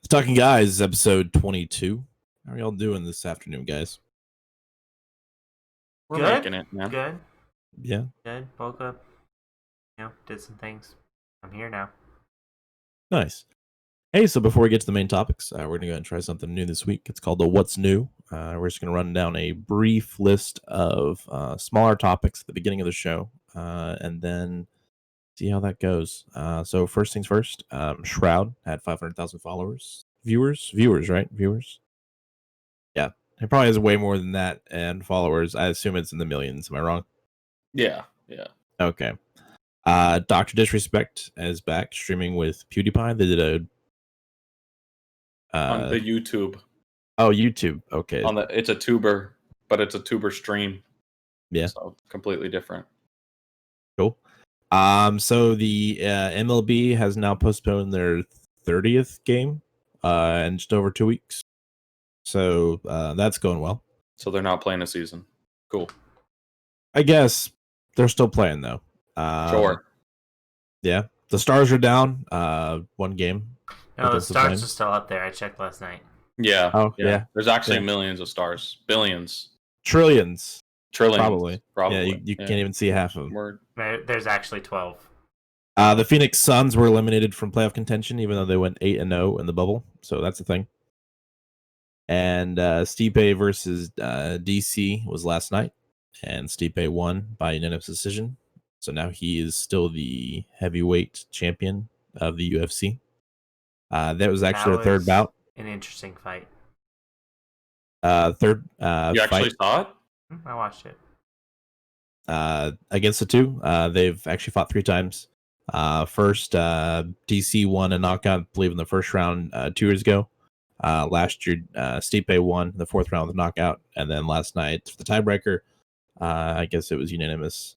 The Talking Guys, episode 22. How are y'all doing this afternoon, guys? We're Good. making it, man. Good. Yeah. Good. Woke up. Did some things. I'm here now. Nice. Hey, so before we get to the main topics, we're going to go ahead and try something new this week. It's called the What's New. We're just going to run down a brief list of smaller topics at the beginning of the show, and then see how that goes. So first things first, Shroud had 500,000 followers. Viewers, right? Viewers? Yeah. It probably has way more than that, and followers. I assume it's in the millions. Am I wrong? Yeah. Okay. Dr. Disrespect is back streaming with PewDiePie. They did On the YouTube. Oh, YouTube. Okay. It's a tuber, but it's a tuber stream. Yeah. So completely different. Cool. So the MLB has now postponed their 30th game in just over 2 weeks. So that's going well. So they're not playing a season. Cool. I guess they're still playing though. Sure. Yeah. The Stars are down 1 game. No, the Stars are still up there. I checked last night. Yeah. Oh, yeah. There's actually millions of stars. Billions. Trillions. Trillions. Probably. Yeah, you can't even see half of them. Word. There's actually 12. The Phoenix Suns were eliminated from playoff contention, even though they went 8-0 in the bubble. So that's the thing. And Stipe versus DC was last night, and Stipe won by unanimous decision. So now he is still the heavyweight champion of the UFC. That was actually the third bout. An interesting fight. Third You actually saw it? I watched it. Against the two. They've actually fought 3 times. First, DC won a knockout, I believe, in the first round 2 years ago. Last year, Stipe won the 4th round with a knockout. And then last night, for the tiebreaker, I guess it was unanimous.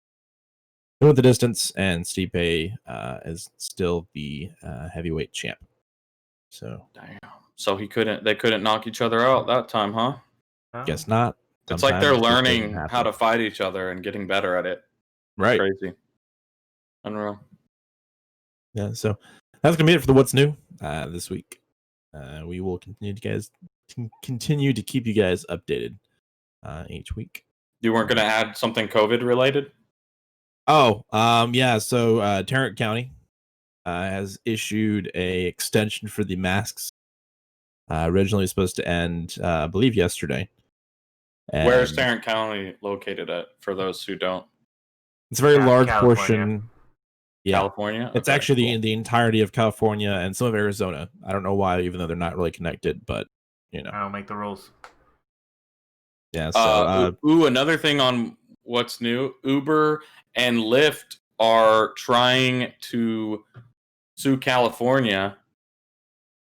They went the distance, and Stipe is still the heavyweight champ. So, Damn. So they couldn't knock each other out that time, huh? Oh. Guess not. It's like they're learning how to fight each other and getting better at it. Right. Crazy. Unreal. Yeah, so that's gonna be it for the What's New this week. We will continue to keep you guys updated each week. You weren't gonna add something COVID related? Oh, yeah. So Tarrant County has issued a extension for the masks. Originally supposed to end, I believe, yesterday. And where's Tarrant County located at? For those who don't, it's a very large California. Portion. Yeah. California. It's actually the entirety of California and some of Arizona. I don't know why, even though they're not really connected, but I don't make the rules. Yeah. So, another thing on What's New: Uber and Lyft are trying to sue California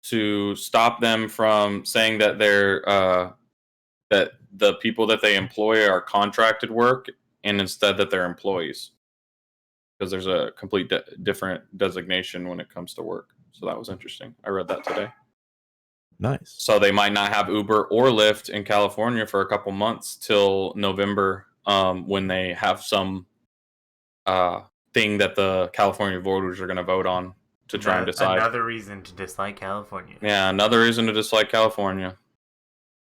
to stop them from saying that that the people that they employ are contracted work, and instead that they're employees, because there's a complete different designation when it comes to work. So that was interesting. I read that today. Nice. So they might not have Uber or Lyft in California for a couple months till November, when they have some thing that the California voters are going to vote on to try and decide. Another reason to dislike California. Yeah, another reason to dislike California.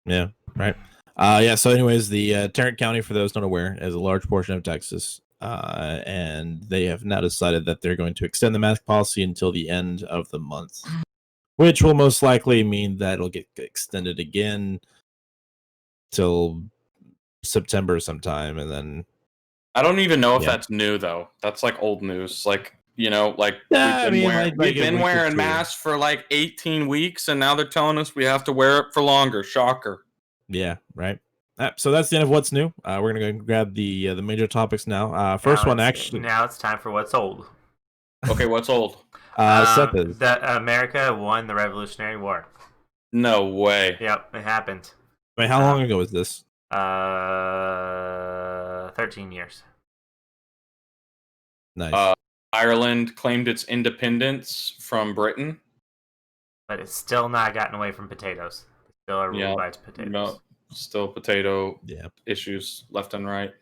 Yeah, right. Yeah, so anyways, the Tarrant County, for those not aware, is a large portion of Texas. And they have now decided that they're going to extend the mask policy until the end of the month, which will most likely mean that it'll get extended again till September sometime, and then I don't even know if that's new though. That's like old news. Like, we've been wearing masks for like 18 weeks, and now they're telling us we have to wear it for longer. Shocker. Yeah, right. So that's the end of What's New. We're gonna go grab the major topics now. Now it's time for What's Old. Okay, what's old? Seth is. That America won the Revolutionary War. No way. Yep, it happened. Wait, how long ago was this? 13 years. Nice. Ireland claimed its independence from Britain, but it's still not gotten away from potatoes. Still are ruled by potatoes. No, still potato issues left and right.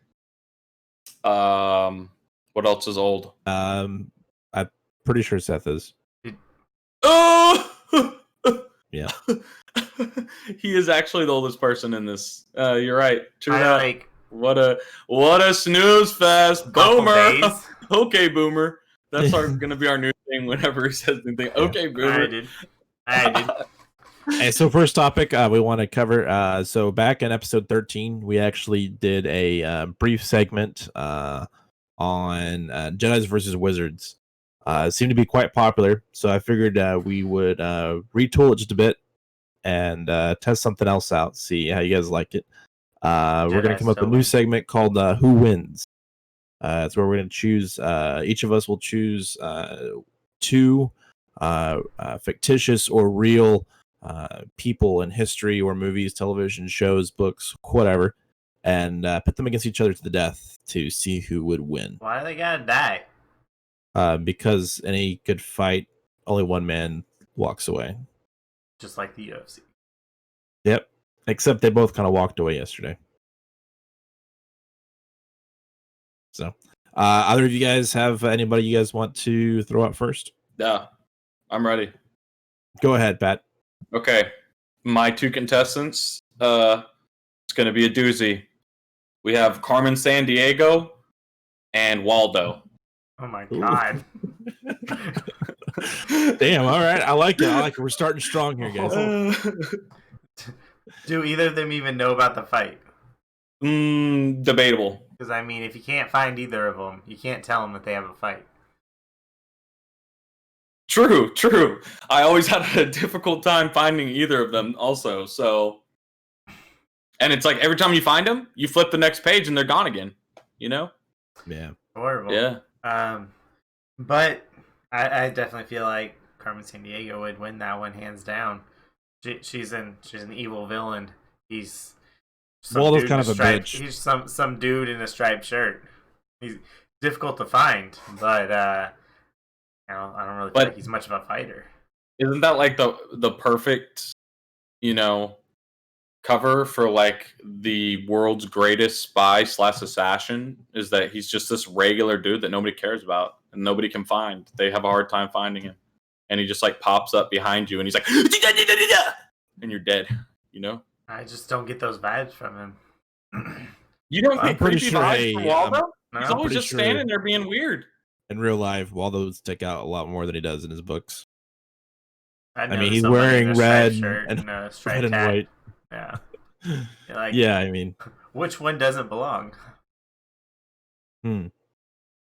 What else is old? I'm pretty sure Seth is. Oh! Yeah. He is actually the oldest person in this. You're right. True I that. like What a snooze fest, couple Boomer. days. Okay, Boomer. That's gonna be our new thing whenever he says anything. Okay, Boomer. I did. Hey, so first topic we want to cover. So back in episode 13, we actually did a brief segment on Jedi's versus Wizards. It seemed to be quite popular, so I figured we would retool it just a bit and test something else out, see how you guys like it. We're going to come up with a new segment called Who Wins? It's where we're going to choose, each of us will choose two fictitious or real people in history or movies, television shows, books, whatever, and pit them against each other to the death to see who would win. Why do they gotta die? Because in a good fight, only one man walks away. Just like the UFC. Yep. Except they both kind of walked away yesterday. So, either of you guys have anybody you guys want to throw out first? Yeah, I'm ready. Go ahead, Pat. Okay, my two contestants. It's going to be a doozy. We have Carmen Sandiego and Waldo. Oh my god. Damn, all right. I like it. We're starting strong here, guys. Do either of them even know about the fight? Debatable. Because, I mean, if you can't find either of them, you can't tell them that they have a fight. True. I always had a difficult time finding either of them also, so... And it's like, every time you find them, you flip the next page and they're gone again. You know? Yeah. Horrible. Yeah. But I definitely feel like Carmen Sandiego would win that one hands down. She's an evil villain. He's Waldo's kind of a bitch. He's some dude in a striped shirt. He's difficult to find, but I don't really feel like he's much of a fighter. Isn't that like the perfect, cover for like the world's greatest spy / assassin? Is that he's just this regular dude that nobody cares about and nobody can find. They have a hard time finding him, and he just like pops up behind you and he's like, and you're dead. I just don't get those vibes from him. You don't get creepy sure, vibes from Waldo? He's always just sure standing there being weird. In real life, Waldo would stick out a lot more than he does in his books. I mean, he's wearing red and white. Yeah. Yeah, I mean, which one doesn't belong?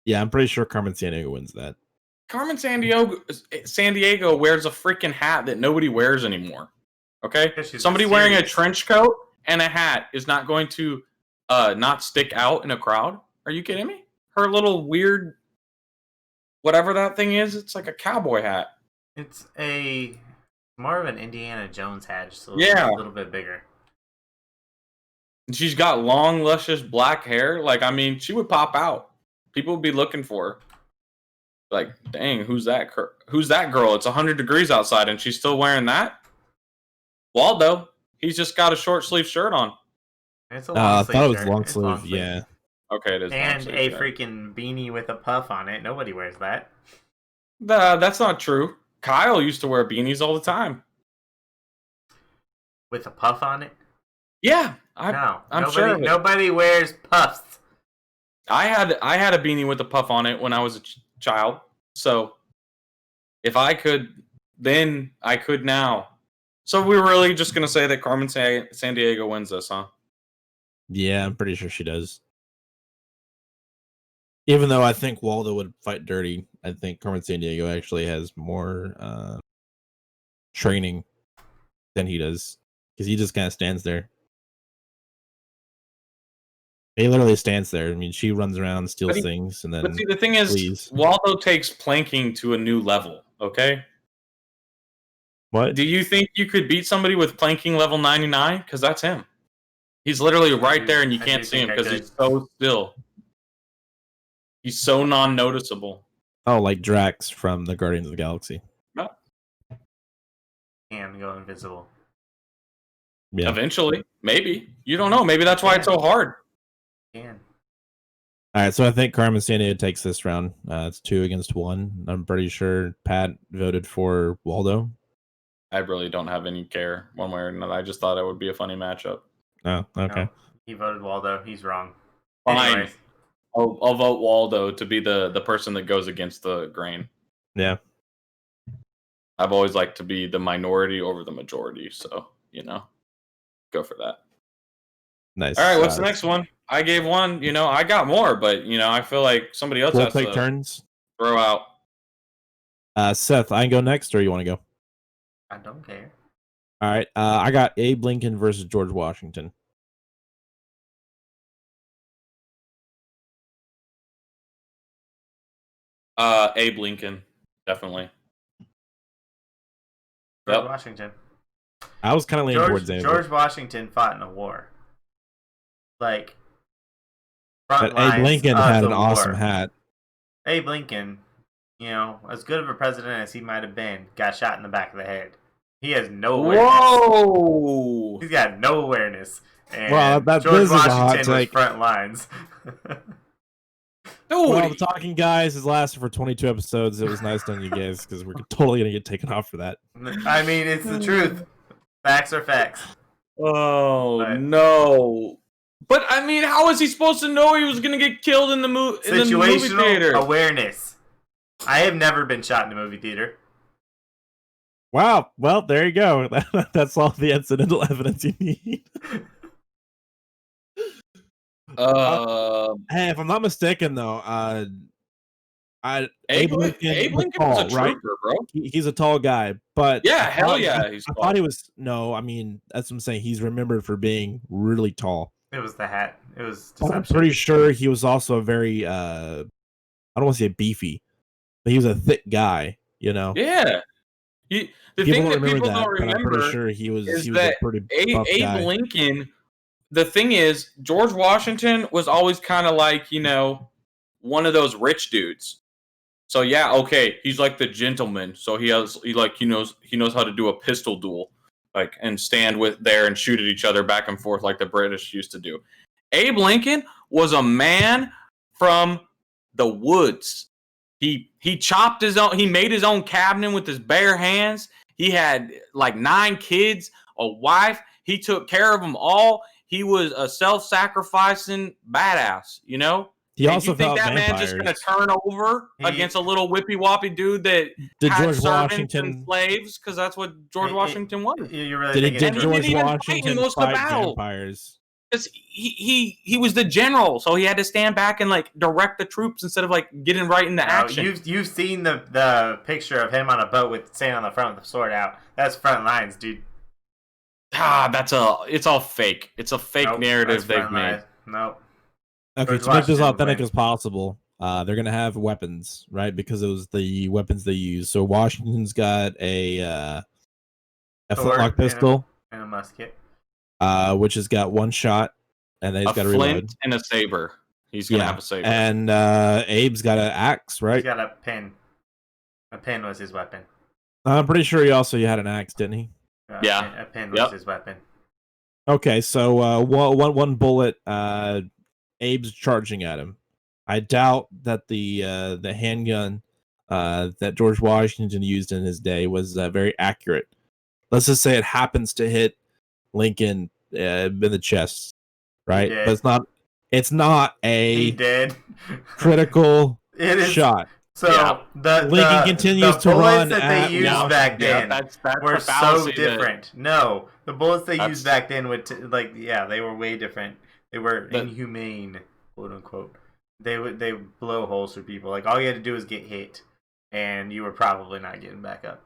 Yeah, I'm pretty sure Carmen Sandiego wins that. Carmen Sandiego wears a freaking hat that nobody wears anymore. Okay? Somebody wearing a trench coat and a hat is not going to not stick out in a crowd. Are you kidding me? Her little weird, whatever that thing is, it's like a cowboy hat. It's more of an Indiana Jones hat, just a little bit bigger. She's got long, luscious black hair. Like, I mean, she would pop out. People would be looking for her. Like, dang, who's that girl? It's 100 degrees outside and she's still wearing that? Waldo, he's just got a short sleeve shirt on. It's a long sleeve. I thought it was long sleeve, yeah. Okay, it is. And a freaking beanie with a puff on it. Nobody wears that. That's not true. Kyle used to wear beanies all the time. With a puff on it? Yeah, I'm sure. Nobody wears puffs. I had a beanie with a puff on it when I was a child. So if I could then, I could now. So we're really just gonna say that Carmen Sandiego wins this, huh? Yeah, I'm pretty sure she does. Even though I think Waldo would fight dirty, I think Carmen Sandiego actually has more training than he does, because he just kind of stands there. He literally stands there. I mean, she runs around, steals things, and then. But see, the thing is, Waldo takes planking to a new level. Okay. What? Do you think you could beat somebody with planking level 99? Because that's him. He's literally right there, and you can't see him because he's so still. He's so non-noticeable. Oh, like Drax from the Guardians of the Galaxy. No. And go invisible. Yeah. Eventually, maybe. You don't know. Maybe that's why it's so hard. Can. All right, so I think Carmen Sandiego takes this round. It's 2-1. I'm pretty sure Pat voted for Waldo. I really don't have any care one way or another. I just thought it would be a funny matchup. Oh, okay. No, he voted Waldo. He's wrong. Fine. Anyways, I'll vote Waldo to be the person that goes against the grain. Yeah. I've always liked to be the minority over the majority, so go for that. Nice. All right, what's the next one? I gave one. I got more, but I feel like somebody else We'll has take to turns. throw out. Seth, I can go next, or you want to go? I don't care. All right. I got Abe Lincoln versus George Washington. Abe Lincoln, definitely. George Washington. I was kind of leaning towards Abe. George Washington fought in a war. Like, front but Abe Lincoln lines had of an the awesome war. hat. Abe Lincoln, as good of a president as he might have been, got shot in the back of the head. He has no awareness. Whoa! He's got no awareness. And Well, George Washington was front lines. Dude, Well, the Talking Guys has lasted for 22 episodes. It was nice knowing you guys because we're totally going to get taken off for that. I mean, it's the truth. Facts are facts. Oh, no. But, I mean, how was he supposed to know he was going to get killed in the movie theater? Situational awareness. I have never been shot in a movie theater. Wow. Well, there you go. That's all the incidental evidence you need. Hey, if I'm not mistaken, though, Abe Lincoln tall, was a right? trooper, bro. He's a tall guy, but Yeah, hell yeah, he's I tall. thought he was. No, I mean that's what I'm saying. He's remembered for being really tall. It was the hat. It was But I'm deception. pretty sure he was also a very I don't want to say beefy, but he was a thick guy. Yeah. The People thing don't that remember people that, don't but I'm remember pretty sure he was is a that pretty buff guy. Abe Lincoln, the thing is, George Washington was always kind of like, one of those rich dudes. So yeah, okay, he's like the gentleman. So he knows how to do a pistol duel, and stand there and shoot at each other back and forth like the British used to do. Abe Lincoln was a man from the woods. He chopped he made his own cabinet with his bare hands. He had like 9 kids, a wife. He took care of them all. He was a self-sacrificing badass, He also you think fought that vampires. man just going to turn over against a little whippy-woppy dude that Did had George servants Washington and slaves? Because that's what George Washington was. You're really Did thinking George even fight in Washington most of the fight battle. vampires? Because he was the general, so he had to stand back and direct the troops instead of getting right into action. You've seen the picture of him on a boat standing on the front with the sword out. That's front lines, dude. It's all fake. It's a fake narrative they've made. Nope. Okay, to make this authentic as possible, they're gonna have weapons, right? Because it was the weapons they used. So Washington's got a flintlock pistol and a musket, which has got one shot, and then he's got to reload. Flint and a saber. He's gonna have a saber. And Abe's got an axe, right? He's got a pin. A pin was his weapon. I'm pretty sure he also had an axe, didn't he? Yeah. A pin was his weapon. Okay, so one bullet. Abe's charging at him. I doubt that the handgun that George Washington used in his day was very accurate. Let's just say it happens to hit Lincoln in the chest, right? But it's not a he did. critical shot. So Lincoln continues to run that they used back then were so different. No, the bullets they used back then they were way different. They were inhumane, quote unquote. They would blow holes through people. All you had to do was get hit, and you were probably not getting back up.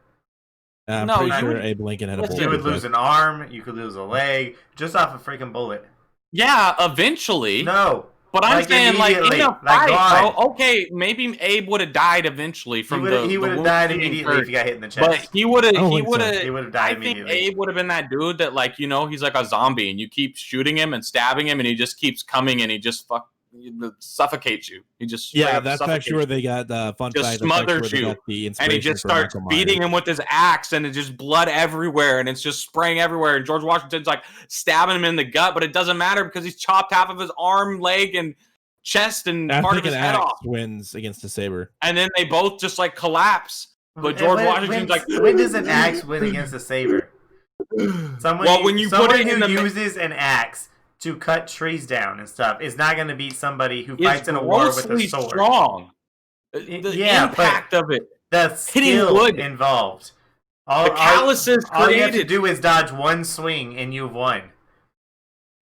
I'm pretty sure Abe Lincoln had a bullet. You would lose an arm. You could lose a leg just off a freaking bullet. Yeah, eventually. No. But I'm saying, in a fight, bro, okay, maybe Abe would have died eventually from he would have died immediately if he got hit in the chest. But he would have died immediately. I think Abe would have been that dude that, he's like a zombie, and you keep shooting him and stabbing him, and he just keeps coming, and he just suffocates you. He just that's actually where they got the fun fact. Just smothers you, and he just starts beating him with his axe, and it's just blood everywhere, and it's just spraying everywhere. And George Washington's stabbing him in the gut, but it doesn't matter because he's chopped half of his arm, leg, and chest, and part of his head off. Wins against the saber, and then they both just collapse. But George Washington's like, when does an axe win against a saber? Someone who uses an axe to cut trees down and stuff is not going to beat somebody who fights in a war with a sword. Strong. The impact of it. The skill involved. The calluses all you have to do is dodge one swing and you've won.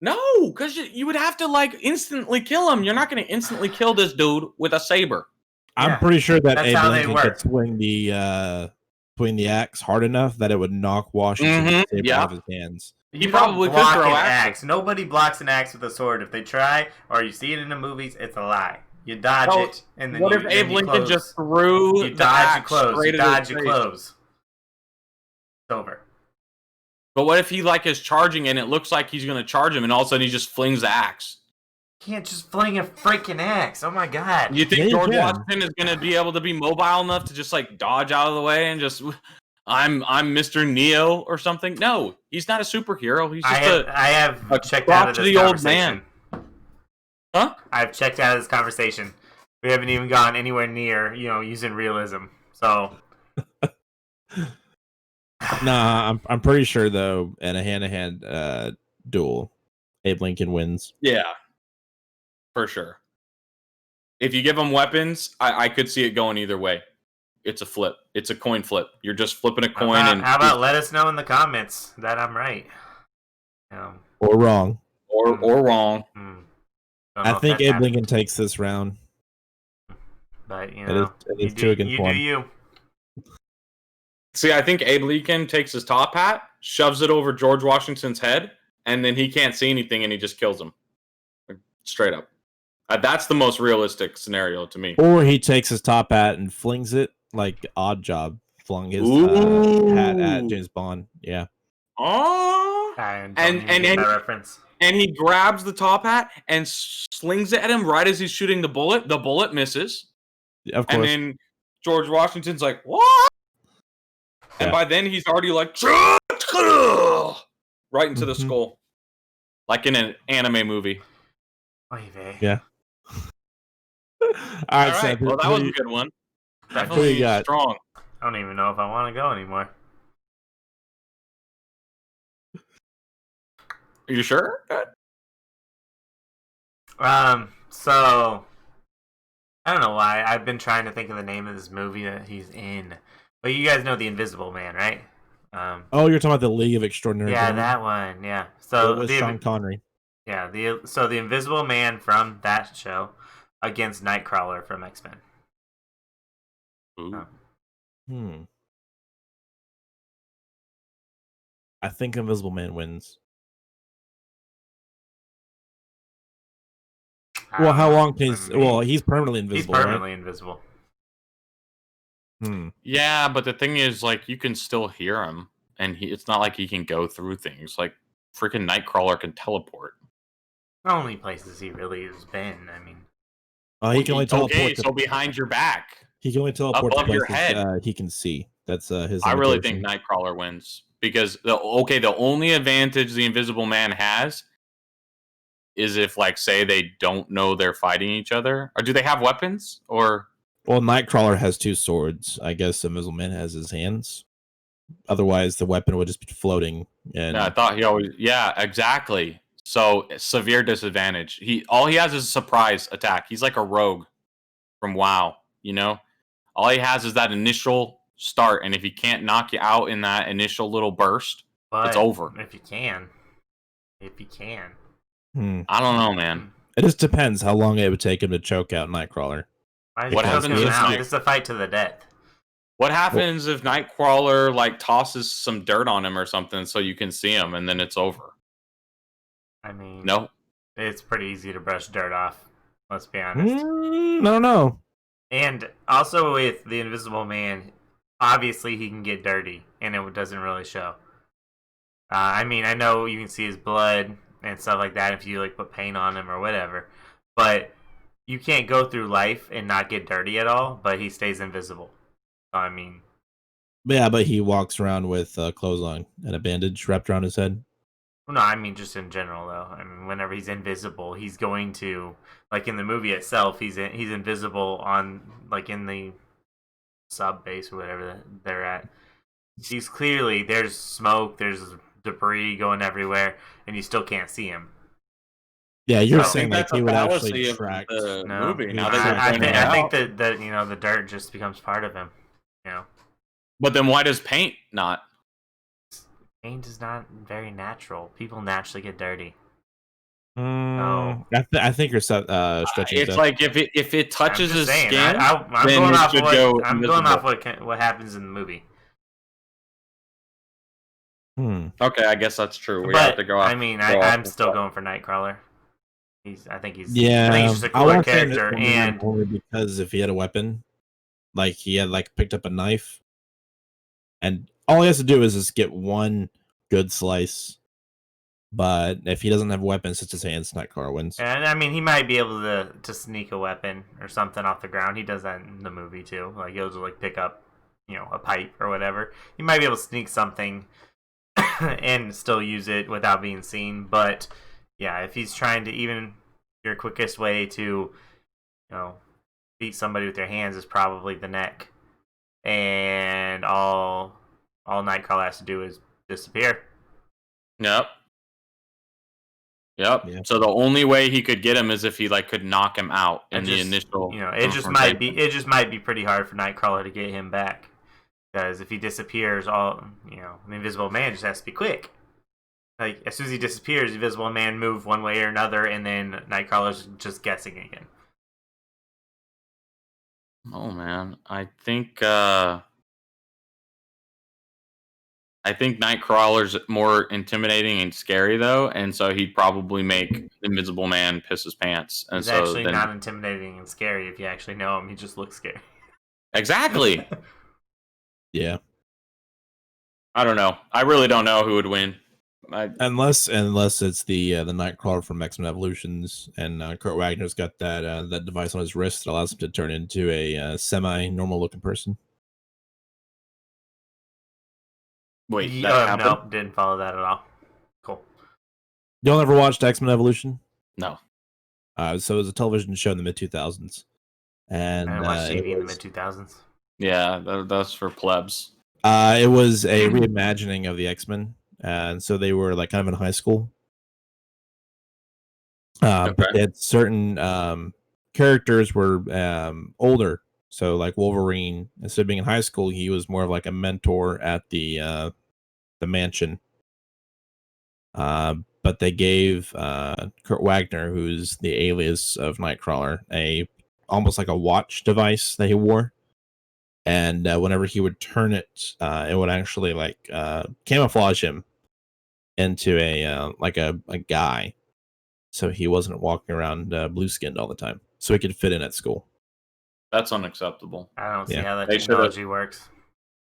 No, because you would have to like instantly kill him. You're not going to instantly kill this dude with a saber. I'm pretty sure that Abe Lincoln could swing the axe hard enough that it would knock Washington's saber out of his hands. You probably could throw an axe. Nobody blocks an axe with a sword. If they try, or you see it in the movies, it's a lie. You dodge it, and then what if Abe Lincoln just threw you dodge, you close, you dodge, you close. It's over. But what if he is charging and it looks like he's going to charge him, and all of a sudden he just flings the axe? You can't just fling a freaking axe. Oh my god! You think George Washington is going to be able to be mobile enough to just dodge out of the way and just I'm Mr. Neo or something? No, he's not a superhero. He's just I have checked out of this old man. Huh? I've checked out of this conversation. We haven't even gone anywhere near, using realism. So, nah, I'm pretty sure though, in a hand-to-hand duel, Abe Lincoln wins. Yeah, for sure. If you give him weapons, I could see it going either way. It's a flip. It's a coin flip. You're just flipping a coin. How about let us know in the comments that I'm right, or wrong, or wrong. I think Abe Lincoln takes this round. But it is too against you one. do you. See, I think Abe Lincoln takes his top hat, shoves it over George Washington's head, and then he can't see anything, and he just kills him. Straight up. That's the most realistic scenario to me. Or he takes his top hat and flings it like Odd Job flung his hat at James Bond. Yeah. Oh. And he grabs the top hat and slings it at him right as he's shooting the bullet. The bullet misses. Of course. And then George Washington's like, what? Yeah. And by then he's already right into the skull. Like in an anime movie. Yeah. All right, Seth. Well, that was a good one. Definitely strong. I don't even know if I want to go anymore. Are you sure? So I don't know why. I've been trying to think of the name of this movie that he's in. But you guys know The Invisible Man, right? You're talking about the League of Extraordinary Gentlemen? That one, yeah. So it was Sean Connery. Yeah, the Invisible Man from that show against Nightcrawler from X-Men. I think Invisible Man wins. Well, how long can he's permanently invisible. He's permanently invisible. Yeah, but the thing is, you can still hear him, and it's not like he can go through things. Freaking Nightcrawler can teleport. The only places he really has been. I mean, he can only teleport. Okay, so behind your back. He can only teleport above to your head. He can see. That's his. I really think Nightcrawler wins because the only advantage the Invisible Man has is if, say, they don't know they're fighting each other, or do they have weapons? Or Nightcrawler has two swords. I guess Invisible Man has his hands. Otherwise, the weapon would just be floating. And I thought he always. Yeah, exactly. So severe disadvantage. All he has is a surprise attack. He's like a rogue from WoW. All he has is that initial start, and if he can't knock you out in that initial little burst, it's over. If you can. I don't know, man. It just depends how long it would take him to choke out Nightcrawler. What happens if it's a fight to the death? What happens if Nightcrawler tosses some dirt on him or something so you can see him, and then it's over? I mean, no, it's pretty easy to brush dirt off. Let's be honest. No. And also with the Invisible Man, obviously he can get dirty, and it doesn't really show. I mean, I know you can see his blood and stuff like that if you put paint on him or whatever, but you can't go through life and not get dirty at all. But he stays invisible. I mean, yeah, but he walks around with clothes on and a bandage wrapped around his head. No, I mean just in general though. I mean, whenever he's invisible, he's going to in the movie itself. He's invisible on in the sub base or whatever they're at. He's clearly, there's smoke, there's debris going everywhere, and you still can't see him. Yeah, you're saying like he would actually track the movie. Now I think that the dirt just becomes part of him. But then why does paint not? Paint is not very natural. People naturally get dirty. I think you're stretching. It's like if it touches his skin, I'm going off what happens in the movie. Okay, I guess that's true. We have to go off. I mean, I'm still going for Nightcrawler. I think he's just a cooler character, and only because if he had a weapon, like he had picked up a knife, and all he has to do is just get one good slice. But if he doesn't have weapons, it's his hands. Nightcrawler wins. And I mean, he might be able to sneak a weapon or something off the ground. He does that in the movie too. Like he'll just pick up, a pipe or whatever. He might be able to sneak something and still use it without being seen. But yeah, if he's trying to, even your quickest way to, beat somebody with your hands is probably the neck, and all Nightcrawler has to do is disappear. Yep. Yeah. So the only way he could get him is if he could knock him out in the initial. It just might be pretty hard for Nightcrawler to get him back, because if he disappears, the Invisible Man just has to be quick. Like as soon as he disappears, the Invisible Man move one way or another, and then Nightcrawler's just guessing again. Oh man, I think Nightcrawler's more intimidating and scary though, and so he'd probably make the Invisible Man piss his pants. And he's actually not intimidating and scary if you actually know him. He just looks scary. Exactly. Yeah. I don't know. I really don't know who would win. Unless it's the Nightcrawler from X-Men Evolutions, and Kurt Wagner's got that device on his wrist that allows him to turn into a semi-normal looking person. Wait, no, didn't follow that at all. Cool. Y'all ever watched X-Men Evolution? No. So it was a television show in the mid-2000s. And I watched TV in the mid-2000s. Yeah, that's for plebs. It was a reimagining of the X-Men. And so they were kind of in high school. But they had certain characters were older. So Wolverine, instead of being in high school, he was more of a mentor at the mansion. But they gave Kurt Wagner, who's the alias of Nightcrawler, almost like a watch device that he wore. And whenever he would turn it, it would actually camouflage him into a guy, so he wasn't walking around blue skinned all the time, so he could fit in at school. That's unacceptable. I don't see how that technology works.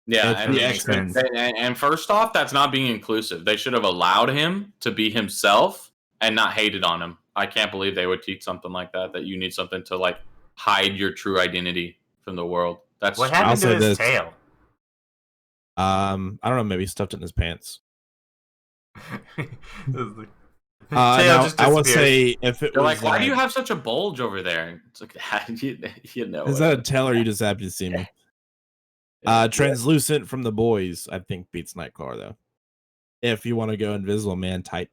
Yeah, and first off, that's not being inclusive. They should have allowed him to be himself and not hated on him. I can't believe they would teach something like that you need something to hide your true identity from the world. That's what happened to his tail. I don't know. Maybe he stuffed it in his pants. Now, I would say if it was why do you have such a bulge over there? It's is that a tail, or you just happy to see me? Translucent from The Boys, I think, beats Nightcrawler though. If you want to go Invisible Man type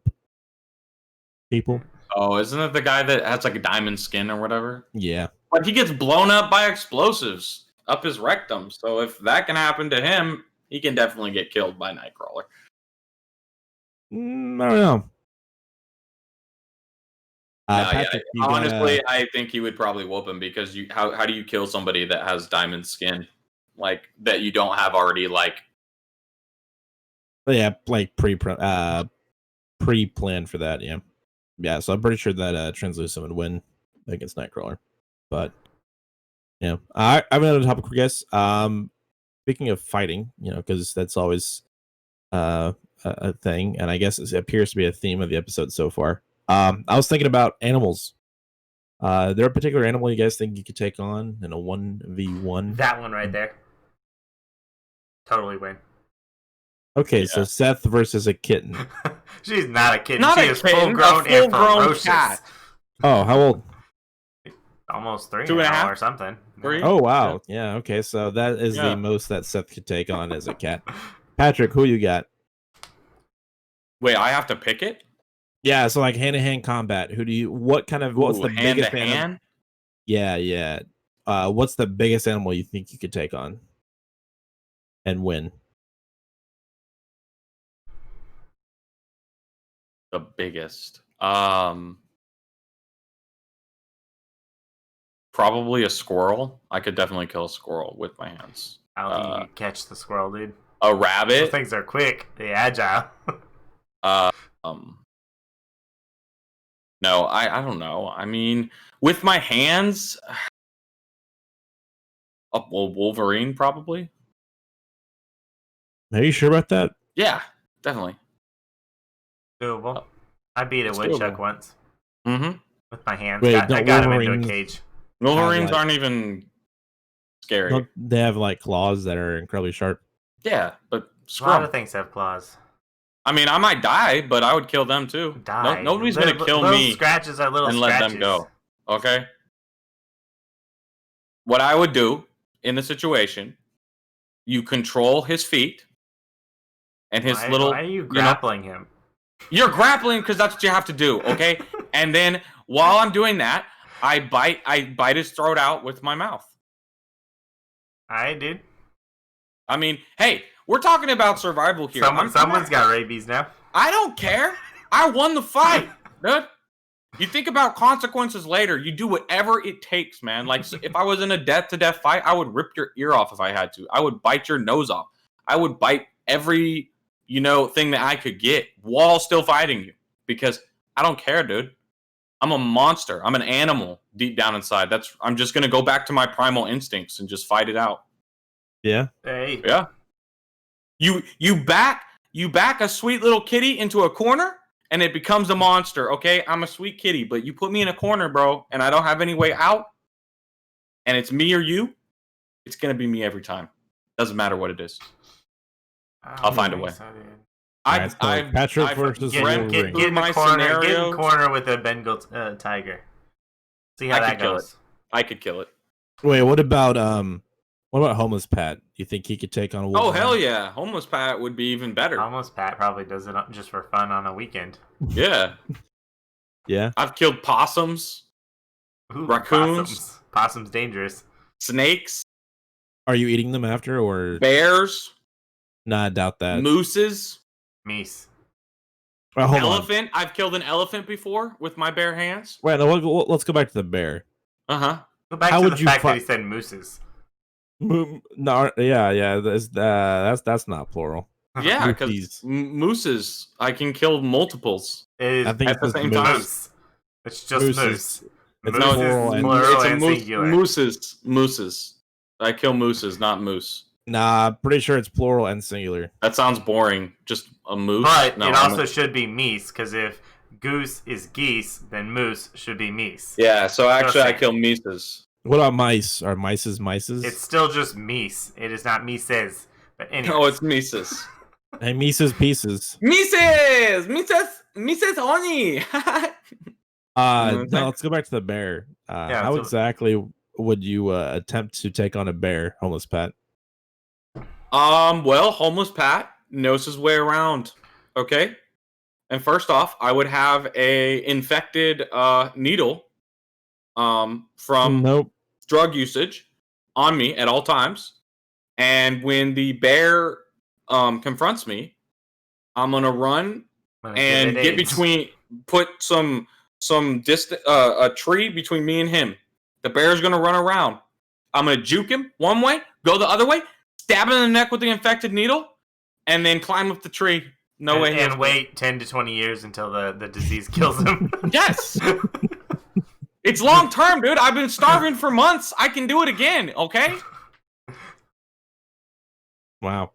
people. Oh, isn't it the guy that has a diamond skin or whatever? Yeah. But he gets blown up by explosives up his rectum. So if that can happen to him, he can definitely get killed by Nightcrawler. I don't know. Patrick, honestly, I think he would probably whoop him, because how do you kill somebody that has diamond skin that you don't have already pre-planned for that? Yeah. So I'm pretty sure that Translucent would win against Nightcrawler, but yeah. I have another topic for you guys. Speaking of fighting, because that's always a thing, and I guess it appears to be a theme of the episode so far. I was thinking about animals. There a particular animal you guys think you could take on in a 1v1? That one right there. Totally win. Okay, yeah. So Seth versus a kitten. She's not a kitten. Not she a is kitten, full-grown and ferocious. cat. Oh, how old? Almost 3 2.5 or something. for you. Oh wow, yeah. Okay, so that is the most that Seth could take on as a cat. Patrick, who you got? Wait, I have to pick it? Yeah, so like hand-to-hand combat. What's the biggest animal? Yeah. What's the biggest animal you think you could take on and win? The biggest. Probably a squirrel. I could definitely kill a squirrel with my hands. I don't think you could catch the squirrel, dude. A rabbit. Those things are quick. They're agile. No, I don't know. I mean, with my hands, a Wolverine probably. Are you sure about that? Yeah, definitely. Doable. I beat a woodchuck once. Mm-hmm. With my hands. Wait, I got him into a cage. Wolverines aren't even scary. They have like claws that are incredibly sharp. Yeah, but a lot of things have claws. I mean, I might die, but I would kill them too. Nobody's gonna kill me. Scratches are little and scratches. Let them go. Okay. What I would do in the situation, you control his feet and his little. Why are you grappling him? You're grappling because that's what you have to do. Okay. And then while I'm doing that, I bite his throat out with my mouth. Alright, dude. I mean, hey, we're talking about survival here. Someone's got rabies now. I don't care. I won the fight, dude. You think about consequences later. You do whatever it takes, man. Like, if I was in a death-to-death fight, I would rip your ear off if I had to. I would bite your nose off. I would bite every, thing that I could get while still fighting you. Because I don't care, dude. I'm a monster. I'm an animal deep down inside. I'm just going to go back to my primal instincts and just fight it out. Yeah. Hey. Yeah. You back a sweet little kitty into a corner and it becomes a monster, okay? I'm a sweet kitty, but you put me in a corner, bro, and I don't have any way out, and it's me or you, it's going to be me every time. Doesn't matter what it is. I'll find a way. Patrick versus get in the corner with a Bengal tiger. See how that goes. I could kill it. Wait, what about Homeless Pat? Do you think he could take on a Wolverine? Oh, hell yeah. Homeless Pat would be even better. Homeless Pat probably does it just for fun on a weekend. Yeah. Yeah. I've killed possums. Ooh, raccoons. Possums dangerous. Snakes. Are you eating them after or? Bears. Nah, I doubt that. Mooses. Meese. Well, elephant. I've killed an elephant before with my bare hands. Wait, no, let's go back to the bear. Uh-huh. Go back to the fact that he said mooses. No, yeah, that's not plural. Yeah, because mooses, I can kill multiples. I think at the same time. It's just moose. It's plural and singular. Mooses. I kill mooses, not moose. Nah, pretty sure it's plural and singular. That sounds boring. Just a moose. But it also should be meese, because if goose is geese, then moose should be meese. Yeah, so actually I kill meeses. What about mice? Are mices mices? It's still just meese. It is not mises. But anyway. No, it's mises. Hey, mises pieces. Mises oni. No, let's go back to the bear. How exactly would you attempt to take on a bear, Homeless Pat? Well, Homeless Pat knows his way around. Okay. And first off, I would have a infected needle from drug usage on me at all times. And when the bear confronts me, I'm gonna run and put some distant a tree between me and him. The bear's gonna run around. I'm gonna juke him one way, go the other way, stab him in the neck with the infected needle, and then climb up the tree. And wait 10 to 20 years until the disease kills him. Yes. It's long term, dude. I've been starving for months. I can do it again, okay? Wow.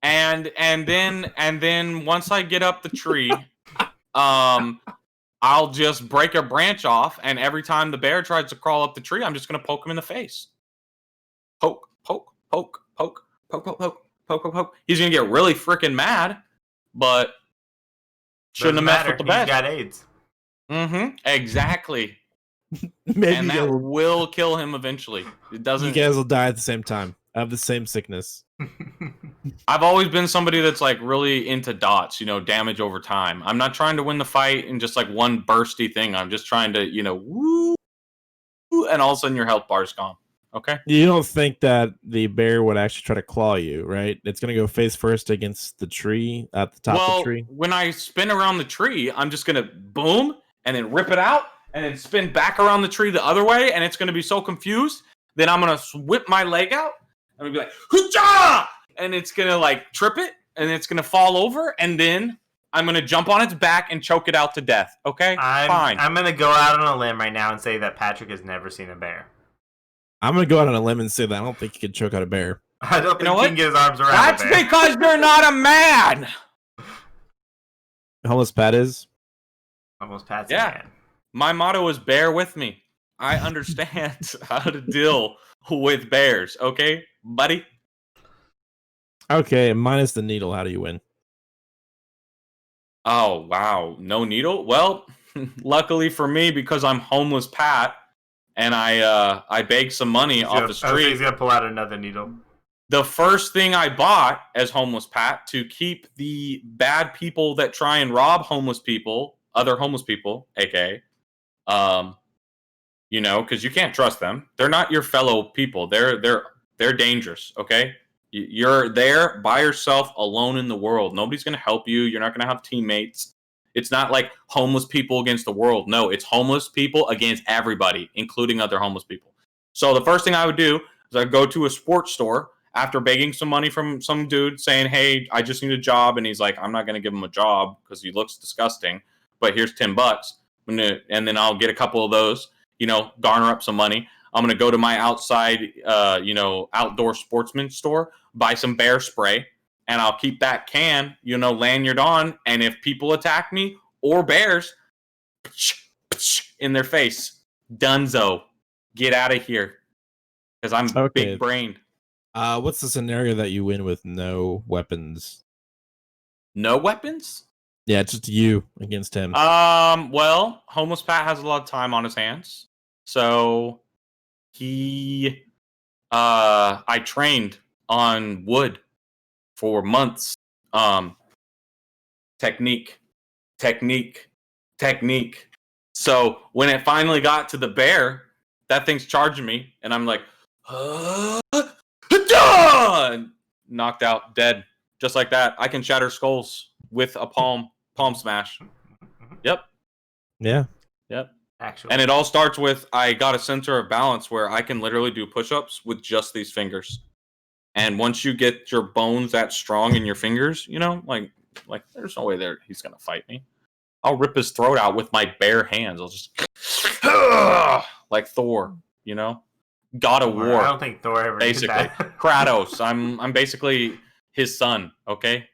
And then once I get up the tree, I'll just break a branch off, and every time the bear tries to crawl up the tree, I'm just gonna poke him in the face. Poke, poke, poke, poke, poke, poke, poke, poke, poke, poke. He's gonna get really freaking mad, but shouldn't have messed with the best. He's got AIDS. Mm-hmm. Exactly. Maybe and that will kill him eventually. It doesn't. You guys will die at the same time. I have the same sickness. I've always been somebody that's like really into dots, damage over time. I'm not trying to win the fight in just like one bursty thing. I'm just trying to, woo, and all of a sudden your health bar's gone. Okay. You don't think that the bear would actually try to claw you, right? It's going to go face first against the tree at the top of the tree. When I spin around the tree, I'm just going to boom and then rip it out and then spin back around the tree the other way. And it's going to be so confused. Then I'm going to whip my leg out and I'll be like, hoo-cha! And it's going to like trip it and it's going to fall over. And then I'm going to jump on its back and choke it out to death. Okay? Fine. I'm going to go out on a limb right now and say that Patrick has never seen a bear. I'm going to go out on a limb and say that I don't think he can choke out a bear. I don't think he can get his arms around That's a bear. because you're not a man! Homeless Pat is? Homeless Pat's a man. My motto is bear with me. I understand how to deal with bears. Okay, buddy? Okay, minus the needle, how do you win? Oh, wow. No needle? Well, luckily for me, because I'm Homeless Pat, and I begged some money off the street. He's gonna pull out another needle. The first thing I bought as Homeless Pat to keep the bad people that try and rob homeless people, other homeless people, aka, because you can't trust them. They're not your fellow people. They're dangerous. Okay, you're there by yourself, alone in the world. Nobody's gonna help you. You're not gonna have teammates. It's not like homeless people against the world. No, it's homeless people against everybody, including other homeless people. So the first thing I would do is I'd go to a sports store after begging some money from some dude saying, hey, I just need a job. And he's like, I'm not going to give him a job because he looks disgusting, but here's $10. And then I'll get a couple of those, garner up some money. I'm going to go to my outside, outdoor sportsman store, buy some bear spray. And I'll keep that can, lanyard on. And if people attack me or bears, in their face, dunzo, get out of here. Because I'm big-brained. What's the scenario that you win with no weapons? No weapons? Yeah, just you against him. Well, Homeless Pat has a lot of time on his hands. So I trained on wood for months. Technique. So when it finally got to the bear, that thing's charging me, and I'm like, knocked out, dead, just like that. I can shatter skulls with a palm smash. Yep. Yeah. Yep. Actually, and it all starts with I got a center of balance where I can literally do push-ups with just these fingers. And once you get your bones that strong in your fingers, like there's no way he's gonna fight me. I'll rip his throat out with my bare hands. I'll just like Thor, God of War. I don't think Thor ever basically did that. Kratos. I'm basically his son. Okay.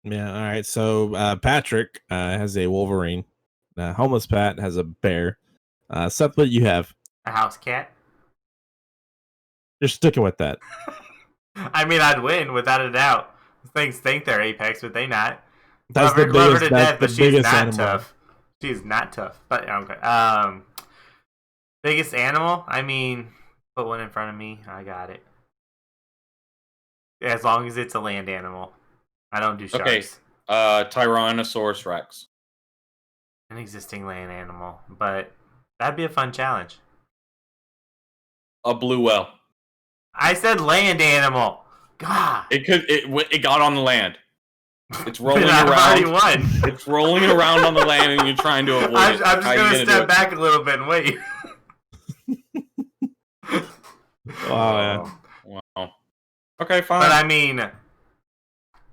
Yeah. All right. So Patrick has a Wolverine. Homeless Pat has a bear. Seth, what do you have? A house cat. You're sticking with that. I mean, I'd win without a doubt. Things think they're Apex, but they not. That's love her to death, but she's not animal. tough. She's not tough. But okay. Biggest animal? I mean, put one in front of me. I got it. As long as it's a land animal. I don't do sharks. Okay. Tyrannosaurus Rex. An existing land animal, but that'd be a fun challenge. A blue whale. I said land animal. God. It got on the land. It's rolling I've around. already won. It's rolling around on the land, and you're trying to avoid it. I'm just gonna step back a little bit and wait. Wow. Wow. Okay, fine. But I mean,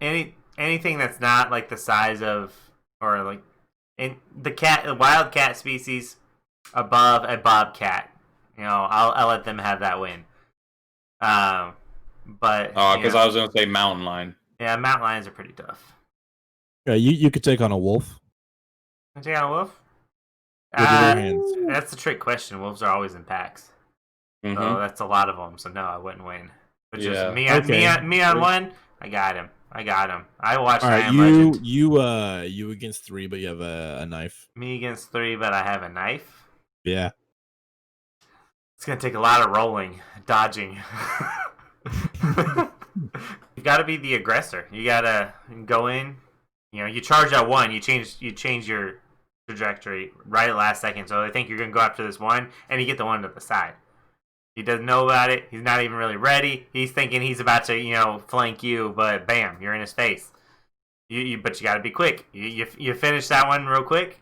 anything that's not like the size of, or like in the wild cat species above a bobcat, I'll let them have that win. But because I was gonna say mountain lion. Yeah, mountain lions are pretty tough. Yeah, you could take on a wolf. Can I take on a wolf? With your hands. That's the trick question. Wolves are always in packs. Mm-hmm. So that's a lot of them. So no, I wouldn't win. But just Yeah. me on one, I got him. I watched All I right, Am Legend. you against 3, but you have a knife. Me against 3, but I have a knife. Yeah. It's gonna take a lot of rolling, dodging. You gotta be the aggressor. You gotta go in. You charge at one. You change your trajectory right at last second. So I think you're gonna go after this one, and you get the one to the side. He doesn't know about it. He's not even really ready. He's thinking he's about to, flank you, but bam, you're in his face. But you got to be quick. You finish that one real quick.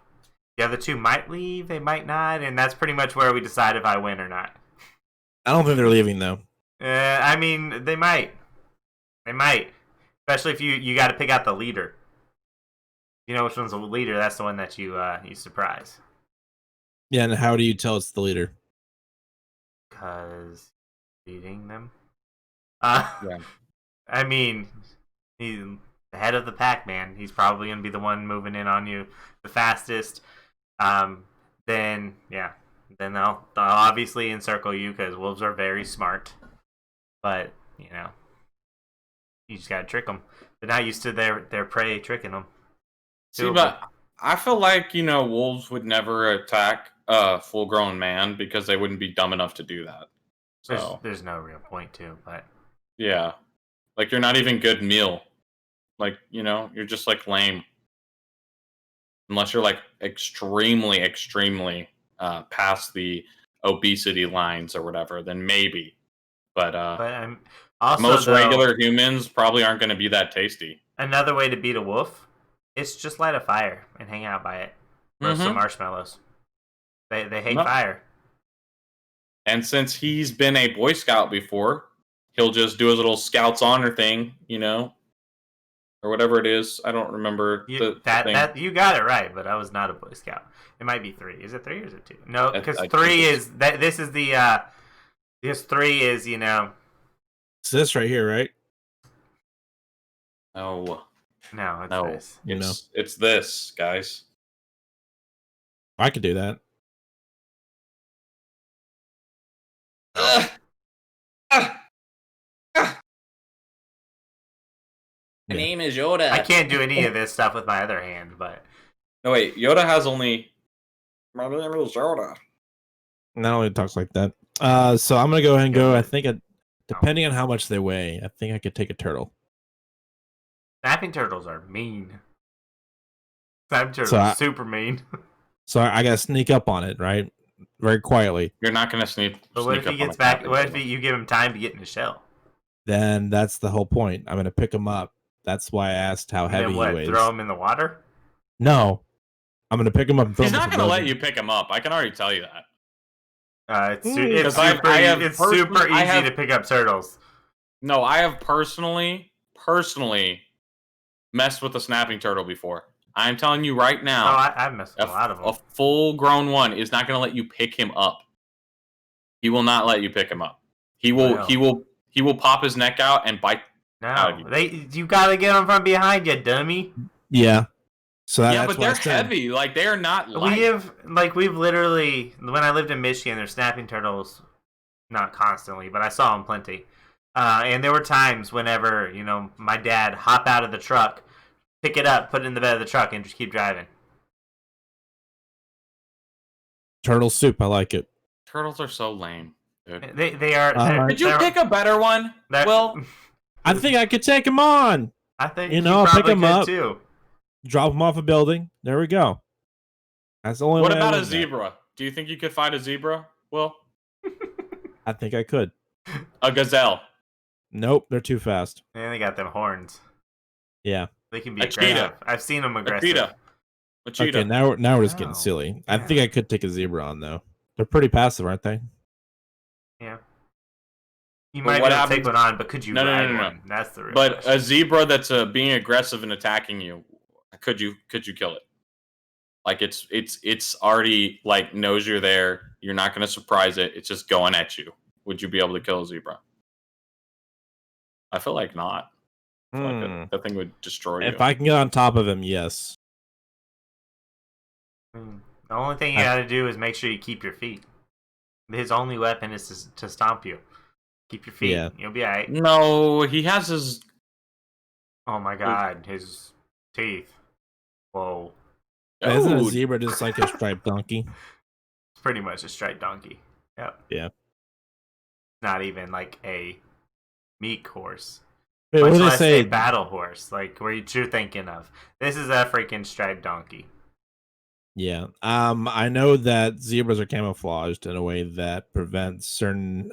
The other two might leave, they might not, and that's pretty much where we decide if I win or not. I don't think they're leaving though. I mean, they might. They might, especially if you got to pick out the leader. You know which one's the leader? That's the one that you surprise. Yeah, and how do you tell it's the leader? Because leading them. Yeah. I mean, he's the head of the pack, man. He's probably gonna be the one moving in on you the fastest. Then they'll obviously encircle you because wolves are very smart. But you just gotta trick them. They're not used to their prey tricking them. See, but I feel like wolves would never attack a full-grown man because they wouldn't be dumb enough to do that. So there's no real point to, but yeah, like you're not even good meal. Like you're just like lame, unless you're like extremely, extremely past the obesity lines or whatever. Then maybe, but also, most regular humans probably aren't going to be that tasty. Another way to beat a wolf, it's just light a fire and hang out by it. Roast some marshmallows. They hate fire. And since he's been a Boy Scout before, he'll just do his little Scouts honor thing, or whatever it is. I don't remember the thing. You got it right, but I was not a Boy Scout. It might be 3. Is it 3 or is it 2? No, because 3 is that. This is the. This 3 is It's this right here, right? No, it's this. It's this, guys. I could do that. My name is Yoda. I can't do any of this stuff with my other hand, but no, wait. Yoda has only. My name is Yoda. Not only talks like that. So I'm gonna go ahead and go. I think depending on how much they weigh, I think I could take a turtle. Snapping turtles are mean. Snapping turtles are super mean. So I gotta sneak up on it, right? Very quietly. You're not gonna sneak. But what if he gets back? What if you give him time to get in the shell? Then that's the whole point. I'm gonna pick him up. That's why I asked how heavy he weighs. Throw him in the water? No, I'm gonna pick him up. And He's not gonna let you pick him up. I can already tell you that. It's super easy to pick up turtles. No, I have personally messed with a snapping turtle before. I'm telling you right now. Oh, I've messed with a lot of them. A full-grown one is not going to let you pick him up. He will not let you pick him up. He will pop his neck out and bite. No, you gotta get him from behind, you dummy. Yeah. So but they're heavy. Like they are not light. We've literally, when I lived in Michigan, there's snapping turtles, not constantly, but I saw them plenty. And there were times whenever my dad hop out of the truck, pick it up, put it in the bed of the truck, and just keep driving. Turtle soup, I like it. Turtles are so lame, dude. They are. Did you pick a better one? Well, I think I could take him on. I think pick him up too. Drop him off a building. There we go. That's the only. What about a zebra? Do you think you could fight a zebra? Well, I think I could. A gazelle. Nope, they're too fast. And they got them horns. Yeah, they can be aggressive. I've seen them aggressive. A cheetah. Okay, now we're just getting silly. Yeah. I think I could take a zebra on though. They're pretty passive, aren't they? Yeah. You might be able to take one on, but could you ride one? That's the real question. A zebra that's being aggressive and attacking you, could you kill it? Like it's already like knows you're there. You're not going to surprise it. It's just going at you. Would you be able to kill a zebra? I feel like not. I feel like that thing would destroy you. If I can get on top of him, yes. The only thing you got to do is make sure you keep your feet. His only weapon is to stomp you. Keep your feet. Yeah. You'll be alright. No, he has his. Oh my god, his teeth. Whoa. Isn't a zebra just like a striped donkey? It's pretty much a striped donkey. Yep. Yeah. Not even like a meek horse. Wait, Much what do they less say? a battle horse, like what you're thinking of. This is a freaking striped donkey. Yeah. I know that zebras are camouflaged in a way that prevents certain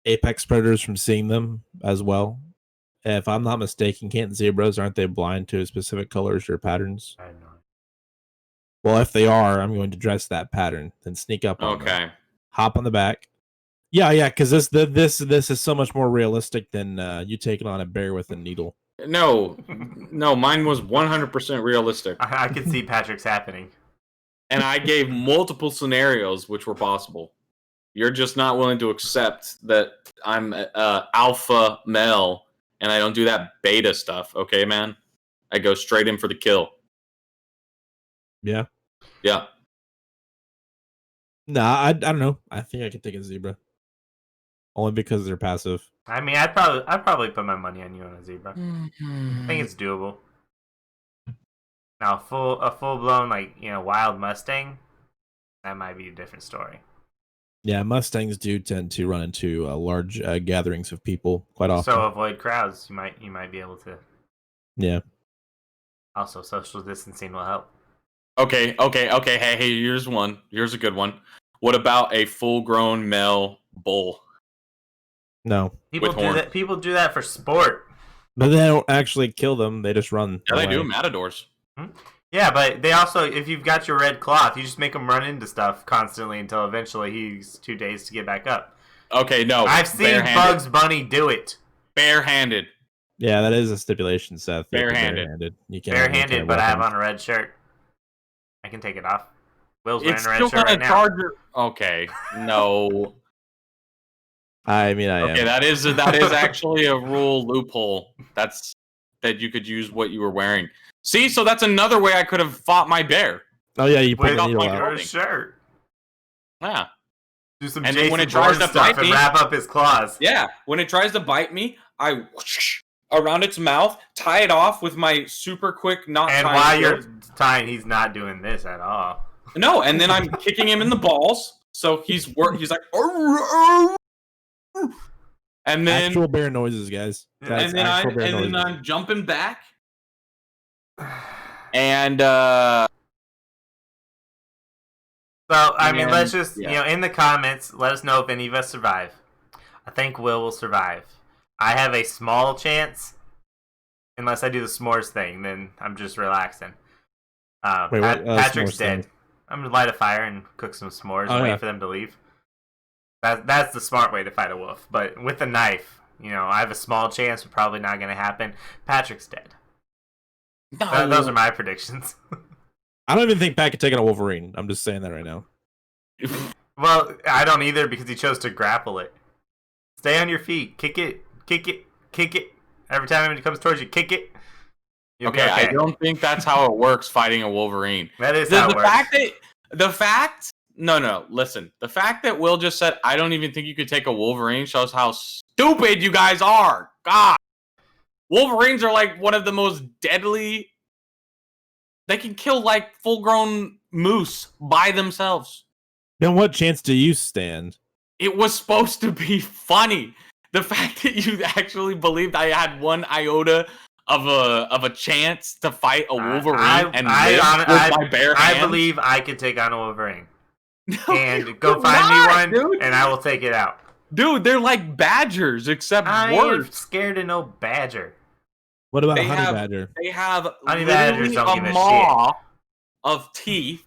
apex predators from seeing them as well. If I'm not mistaken, can't zebras, aren't they blind to specific colors or patterns? I don't know. Well, if they are, I'm going to dress that pattern, then sneak up on them, hop on the back. Yeah, because this is so much more realistic than you taking on a bear with a needle. No, mine was 100% realistic. I could see Patrick's happening. And I gave multiple scenarios which were possible. You're just not willing to accept that I'm alpha male and I don't do that beta stuff, okay, man? I go straight in for the kill. Yeah. Yeah. Nah, I don't know. I think I could take a zebra. Only because they're passive. I mean, I'd probably put my money on you on a zebra. I think it's doable. Now, a full blown wild Mustang, that might be a different story. Yeah, Mustangs do tend to run into large gatherings of people quite often. So avoid crowds. You might be able to. Yeah. Also, social distancing will help. Okay. Hey, here's one. Here's a good one. What about a full-grown male bull? No. People do that. People do that for sport. But they don't actually kill them. They just run. Yeah, they do. Matadors. Yeah, but they also, if you've got your red cloth, you just make him run into stuff constantly until eventually he's too dazed to get back up. Okay, no. I've seen Bugs Bunny do it. Barehanded. Yeah, that is a stipulation, Seth. Barehanded. You can't barehanded, but I have on a red shirt. I can take it off. Will's wearing a red shirt right now. Okay, no. I mean, I am. Okay, that is actually a rule loophole. That you could use what you were wearing. See, so that's another way I could have fought my bear. Oh yeah, you put the needle out. Shirt. Yeah. Do some and Jason when it tries to bite me, and wrap up his claws. Yeah, when it tries to bite me, I whoosh around its mouth, tie it off with my super quick knot. And while you're tying, he's not doing this at all. No, and then I'm kicking him in the balls, so he's like. And then actual bear noises, guys. And then I'm jumping back. And so I mean, let's just in the comments, let us know if any of us survive. I think Will survive. I have a small chance, unless I do the s'mores thing. Then I'm just relaxing. Patrick's dead. I'm gonna light a fire and cook some s'mores and wait for them to leave. That's the smart way to fight a wolf. But with a knife, I have a small chance, but probably not gonna happen. Patrick's dead. No. Those are my predictions. I don't even think Pat could take on a Wolverine. I'm just saying that right now. Well, I don't either because he chose to grapple it. Stay on your feet. Kick it. Kick it. Kick it. Every time it comes towards you, kick it. Okay, I don't think that's how it works fighting a Wolverine. That is how it works. Listen. The fact that Will just said, I don't even think you could take a Wolverine shows how stupid you guys are. God. Wolverines are like one of the most deadly. They can kill like full-grown moose by themselves. Then what chance do you stand? It was supposed to be funny. The fact that you actually believed I had one iota of a chance to fight a Wolverine with my bare hands. I believe I could take on a Wolverine. And go find me one, dude. And I will take it out. Dude, they're like badgers, except worse. I'm scared of no badger. What about a honey badger? They have honey badgers don't give a maw of teeth.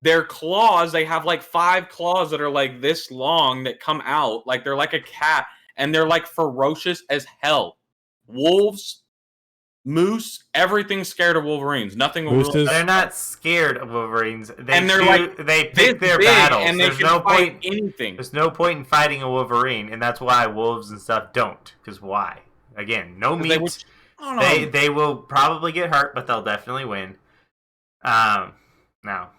Their claws, they have like 5 claws that are like this long that come out. Like they're like a cat. And they're like ferocious as hell. Wolves, moose, everything's scared of Wolverines. Nothing will. They're not scared of Wolverines. They pick their big, battles. And there's no point anything. There's no point in fighting a Wolverine, and that's why wolves and stuff don't. Because why? Again, no meat. They will probably get hurt, but they'll definitely win. Now,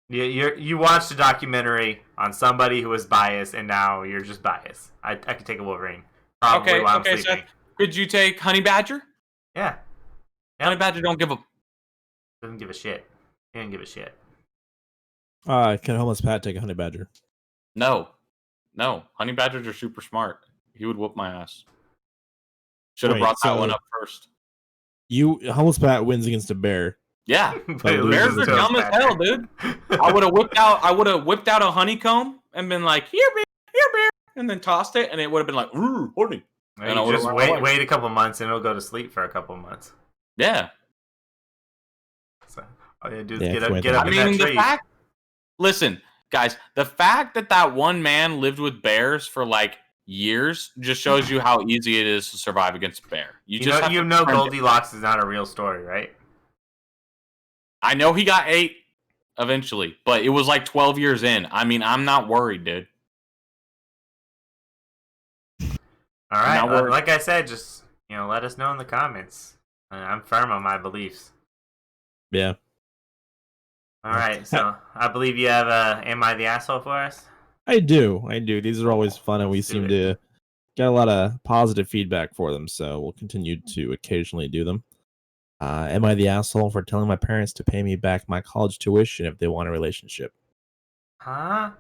you watched a documentary on somebody who was biased, and now you're just biased. I could take a Wolverine. Probably while I'm sleeping. Seth, could you take honey badger? Yeah. Honey badger doesn't give a... Doesn't give a shit. He doesn't give a shit. Can homeless Pat take a honey badger? No. Honey badgers are super smart. He would whoop my ass. Should have brought that one up first. Homeless Pat wins against a bear. Yeah, bears are dumb as hell, dude. I would have whipped out a honeycomb and been like, here, bear, and then tossed it, and it would have been like, ooh, honey. And you just wait a couple months, and it'll go to sleep for a couple months. Yeah. So all you do is get up in that tree. Listen, guys, the fact that one man lived with bears for like years just shows you how easy it is to survive against a bear. You know Goldilocks is not a real story, right? I know he got ate eventually, but it was like 12 years in. I mean, I'm not worried, dude. All right, like I said, just let us know in the comments. I'm firm on my beliefs. Yeah. All right, so I believe you have Am I the Asshole for us? I do. These are always fun, and we seem to get a lot of positive feedback for them, so we'll continue to occasionally do them. Am I the asshole for telling my parents to pay me back my college tuition if they want a relationship? Huh?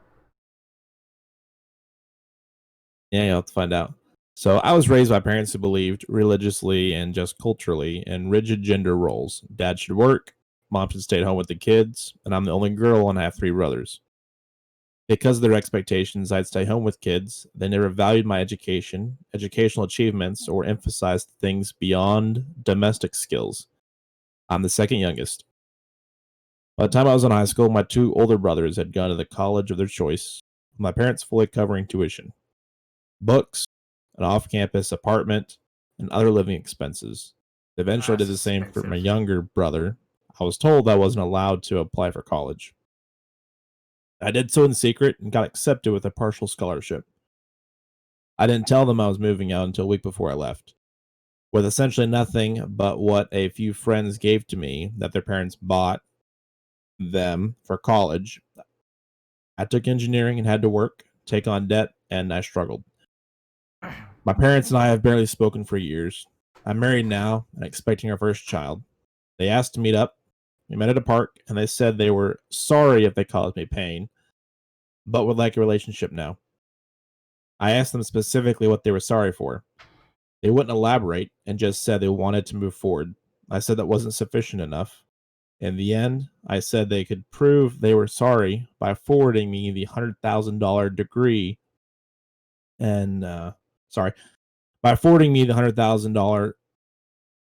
Yeah, you'll have to find out. So I was raised by parents who believed religiously and just culturally in rigid gender roles. Dad should work, mom should stay at home with the kids, and I'm the only girl and I have 3 brothers. Because of their expectations, I'd stay home with kids. They never valued my education, educational achievements, or emphasized things beyond domestic skills. I'm the second youngest. By the time I was in high school, my 2 older brothers had gone to the college of their choice, with my parents fully covering tuition, books, an off-campus apartment, and other living expenses. Eventually, I did the same for my younger brother. I was told I wasn't allowed to apply for college. I did so in secret and got accepted with a partial scholarship. I didn't tell them I was moving out until a week before I left. With essentially nothing but what a few friends gave to me that their parents bought them for college, I took engineering and had to work, take on debt, and I struggled. My parents and I have barely spoken for years. I'm married now and expecting our first child. They asked to meet up. We met at a park, and they said they were sorry if they caused me pain, but would like a relationship now. I asked them specifically what they were sorry for. They wouldn't elaborate and just said they wanted to move forward. I said that wasn't sufficient enough. In the end, I said they could prove they were sorry by forwarding me the $100,000 degree and, by forwarding me the $100,000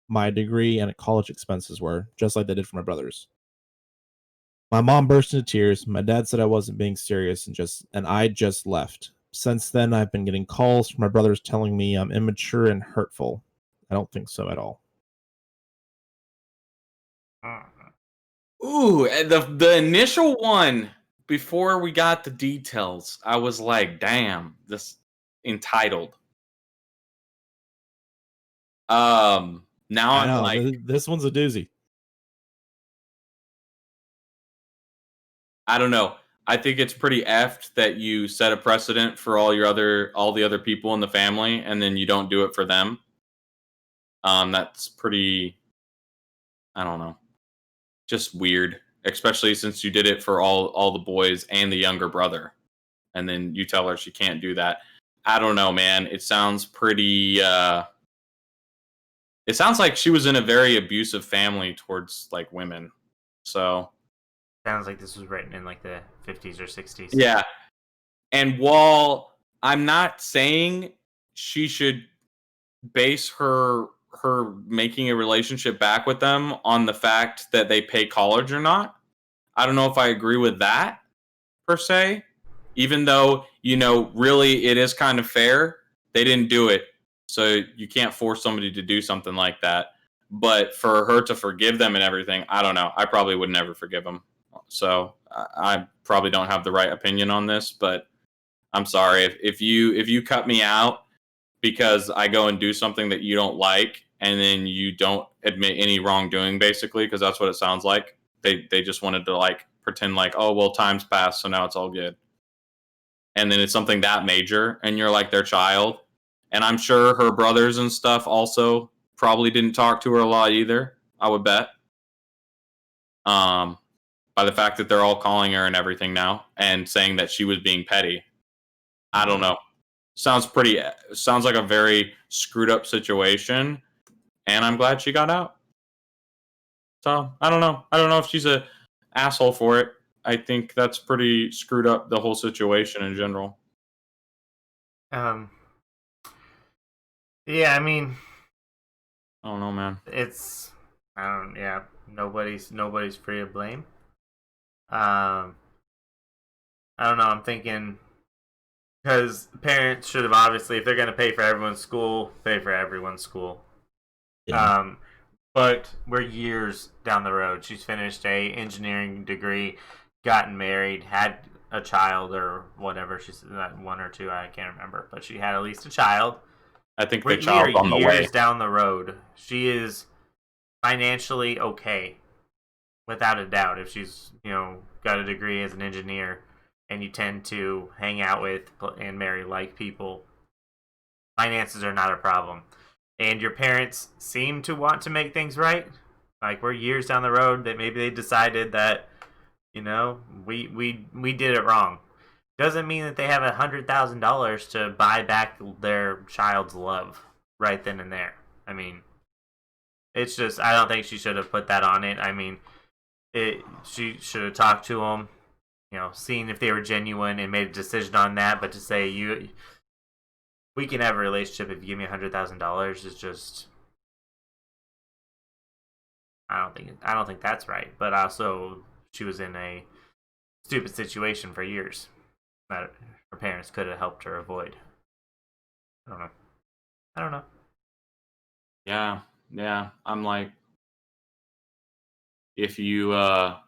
my degree and college expenses were, just like they did for my brothers. My mom burst into tears. My dad said I wasn't being serious and I just left. Since then, I've been getting calls from my brothers telling me I'm immature and hurtful. I don't think so at all. Ooh, the initial one, before we got the details, I was like, damn, this entitled. Now I'm like, this one's a doozy. I don't know. I think it's pretty effed that you set a precedent for all the other people in the family, and then you don't do it for them. That's pretty, I don't know, just weird. Especially since you did it for all the boys and the younger brother, and then you tell her she can't do that. I don't know, man. It sounds pretty. It sounds like she was in a very abusive family towards like women. So sounds like this was written in like the 50s or 60s. Yeah. And while I'm not saying she should base her making a relationship back with them on the fact that they pay college or not, I don't know if I agree with that per se, even though, really it is kind of fair. They didn't do it. So you can't force somebody to do something like that. But for her to forgive them and everything, I don't know. I probably would never forgive them. So I probably don't have the right opinion on this, but I'm sorry. If you cut me out because I go and do something that you don't like, and then you don't admit any wrongdoing, basically, because that's what it sounds like. They just wanted to like pretend like, oh, well, time's passed, so now it's all good. And then it's something that major, and you're like their child. And I'm sure her brothers and stuff also probably didn't talk to her a lot either, I would bet. by the fact that they're all calling her and everything now and saying that she was being petty. I don't know. Sounds like a very screwed up situation, and I'm glad she got out. So I don't know. I don't know if she's a asshole for it. I think that's pretty screwed up, the whole situation in general. Yeah, I mean, I don't know, man. Nobody's free of blame. I don't know. I'm thinking because parents should have obviously, if they're going to pay for everyone's school, pay for everyone's school. Yeah. But we're years down the road. She's finished a engineering degree, gotten married, had a child or whatever. She's not one or two, I can't remember, but she had at least a child. I think the child's on the way. Years down the road, she is financially okay, without a doubt. If she's got a degree as an engineer, and you tend to hang out with and marry like people, finances are not a problem. And your parents seem to want to make things right. Like, we're years down the road that maybe they decided that, we did it wrong. Doesn't mean that they have $100,000 to buy back their child's love right then and there. I mean, it's just, I don't think she should have put that on it. I mean, she should have talked to them, seen if they were genuine and made a decision on that. But to say we can have a relationship if you give me $100,000 is just, I don't think that's right. But also, she was in a stupid situation for years that her parents could have helped her avoid. I don't know. Yeah. I'm like, if you, I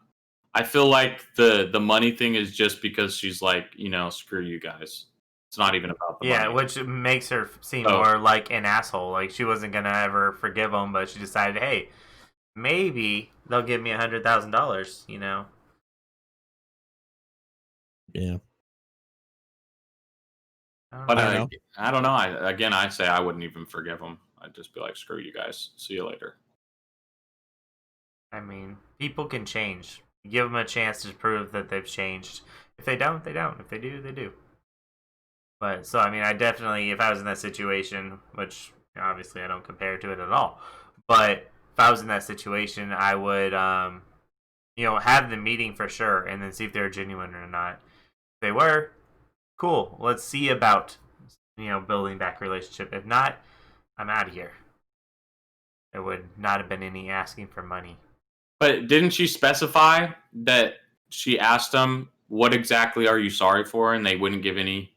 feel like the money thing is just because she's like, screw you guys. It's not even about the money. Yeah, which makes her seem more like an asshole. Like, she wasn't gonna ever forgive him, but she decided, hey, maybe they'll give me $100,000. Yeah. But I don't know. I say I wouldn't even forgive them. I'd just be like, screw you guys. See you later. I mean, people can change. You give them a chance to prove that they've changed. If they don't, they don't. If they do, they do. But, so, I mean, I definitely, if I was in that situation, which obviously I don't compare to it at all, but if I was in that situation, I would, have the meeting for sure and then see if they're genuine or not. If they were, cool. Let's see about, building back a relationship. If not, I'm out of here. There would not have been any asking for money. But didn't she specify that she asked them, what exactly are you sorry for? And they wouldn't give any.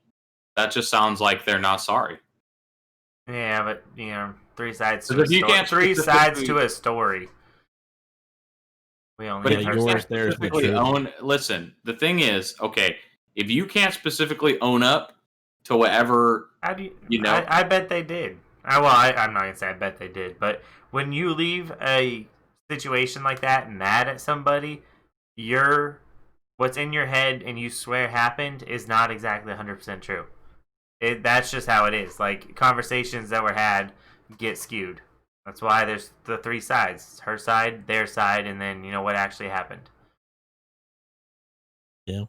That just sounds like they're not sorry. Yeah, but, three sides to a story. Three sides to a story. We only but if you can't specifically own. Listen, the thing is, okay, if you can't specifically own up to whatever, how do you know? I bet they did. I'm not going to say I bet they did, but when you leave a situation like that mad at somebody, what's in your head and you swear happened is not exactly 100% true. That's just how it is. Like, conversations that were had get skewed. That's why there's the three sides. Her side, their side, and then, what actually happened. Yeah.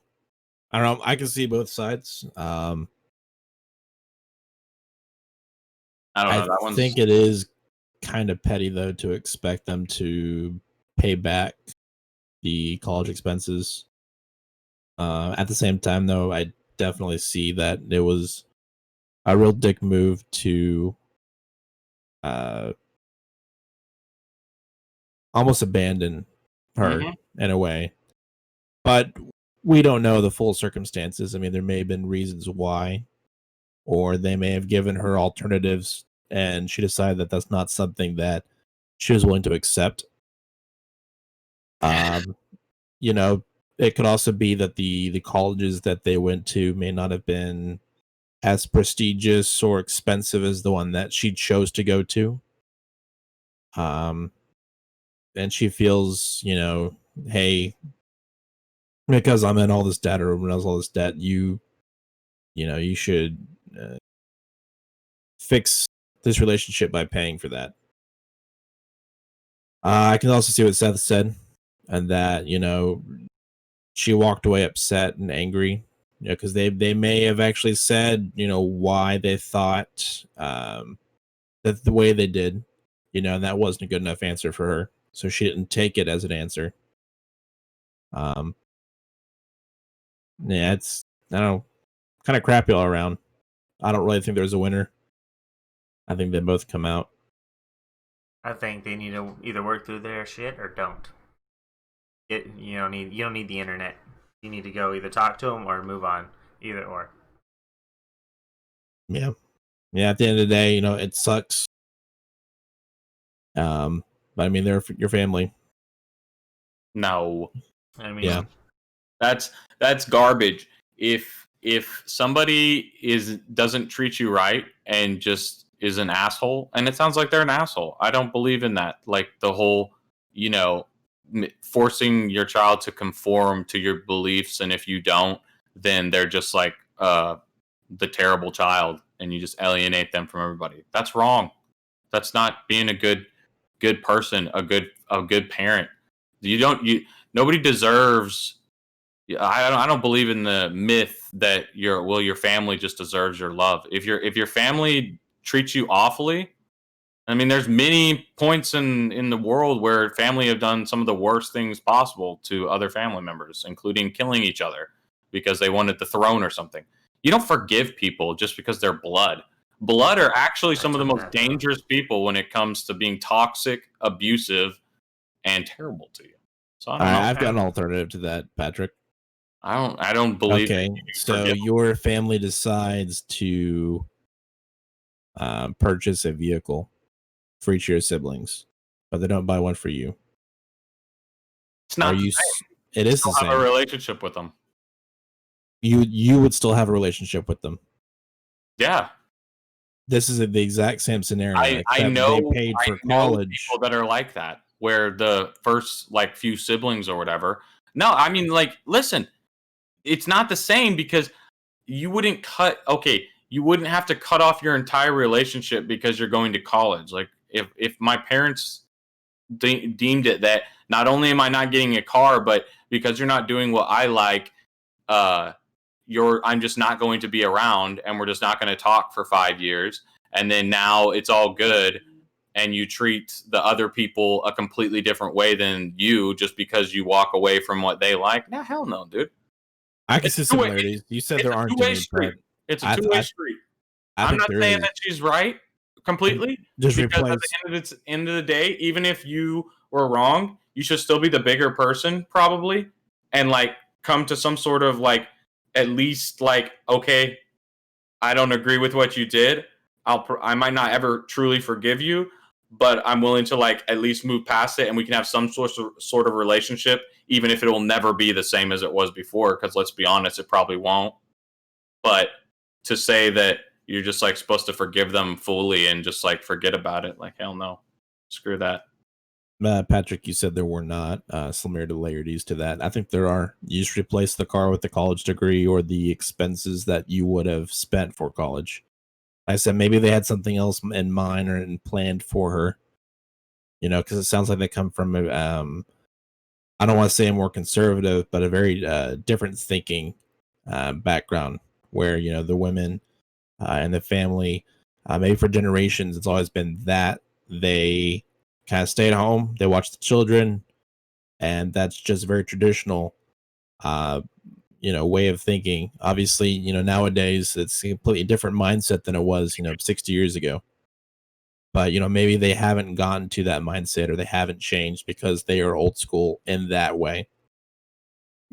I don't know. I can see both sides. I don't know. I think it is kind of petty, though, to expect them to pay back the college expenses. At the same time, though, I definitely see that it was a real dick move to almost abandon her in a way. But we don't know the full circumstances. I mean, there may have been reasons why, or they may have given her alternatives and she decided that that's not something that she was willing to accept. It could also be that the colleges that they went to may not have been as prestigious or expensive as the one that she chose to go to. And she feels, hey, because I'm in all this debt or everyone else all this debt, you should fix this relationship by paying for that. I can also see what Seth said, and that, she walked away upset and angry, because they may have actually said, why they thought that the way they did, and that wasn't a good enough answer for her, so she didn't take it as an answer. Yeah, it's, I don't know, kind of crappy all around. I don't really think there's a winner. I think they both come out. I think they need to either work through their shit or don't. You don't need the internet. You need to go either talk to them or move on. Either or. Yeah. At the end of the day, it sucks. But I mean, they're your family. No. I mean, yeah, that's garbage. If somebody doesn't treat you right and just is an asshole, and it sounds like they're an asshole, I don't believe in that. Like the whole, forcing your child to conform to your beliefs, and if you don't, then they're just like the terrible child, and you just alienate them from everybody. That's wrong. That's not being a good person, a good parent. Nobody deserves. I don't believe in the myth that your family just deserves your love. If your family treats you awfully, I mean, there's many points in the world where family have done some of the worst things possible to other family members, including killing each other because they wanted the throne or something. You don't forgive people just because they're blood. Blood are actually some of the most dangerous people when it comes to being toxic, abusive, and terrible to you. So I don't know. I've got an alternative to that, Patrick. I don't believe. Okay, so your family decides to purchase a vehicle for each of your siblings, but they don't buy one for you. It's not. It is the same. Have a relationship with them. You would still have a relationship with them. Yeah. This is the exact same scenario. I know they paid for college. People that are like that, where the first few siblings or whatever. No, I mean, listen, it's not the same because you wouldn't you wouldn't have to cut off your entire relationship because you're going to college. Like if my parents deemed it that not only am I not getting a car, but because you're not doing what I like, I'm just not going to be around, and we're just not going to talk for 5 years. And then now it's all good, and you treat the other people a completely different way than you just because you walk away from what they like. No, hell no, dude. I can see similarities. You said there aren't any, but it's a two-way street. I'm not saying that she's right completely. Just because replace. at the end of the day, even if you were wrong, you should still be the bigger person, probably, and come to some sort of at least okay, I don't agree with what you did. I might not ever truly forgive you, but I'm willing to at least move past it, and we can have some sort of relationship, even if it will never be the same as it was before. Because let's be honest, it probably won't. But to say that you're just supposed to forgive them fully and just forget about it, hell no, screw that. Patrick, you said there were not similarities to that. I think there are. You just replace the car with the college degree or the expenses that you would have spent for college. I said maybe they had something else in mind or planned for her, because it sounds like they come from I don't want to say a more conservative, but a very different thinking background where, the women and the family, maybe for generations, it's always been that they kind of stay at home, they watch the children, and that's just very traditional way of thinking. Obviously, nowadays it's a completely different mindset than it was 60 years ago, but maybe they haven't gotten to that mindset, or they haven't changed because they are old school in that way.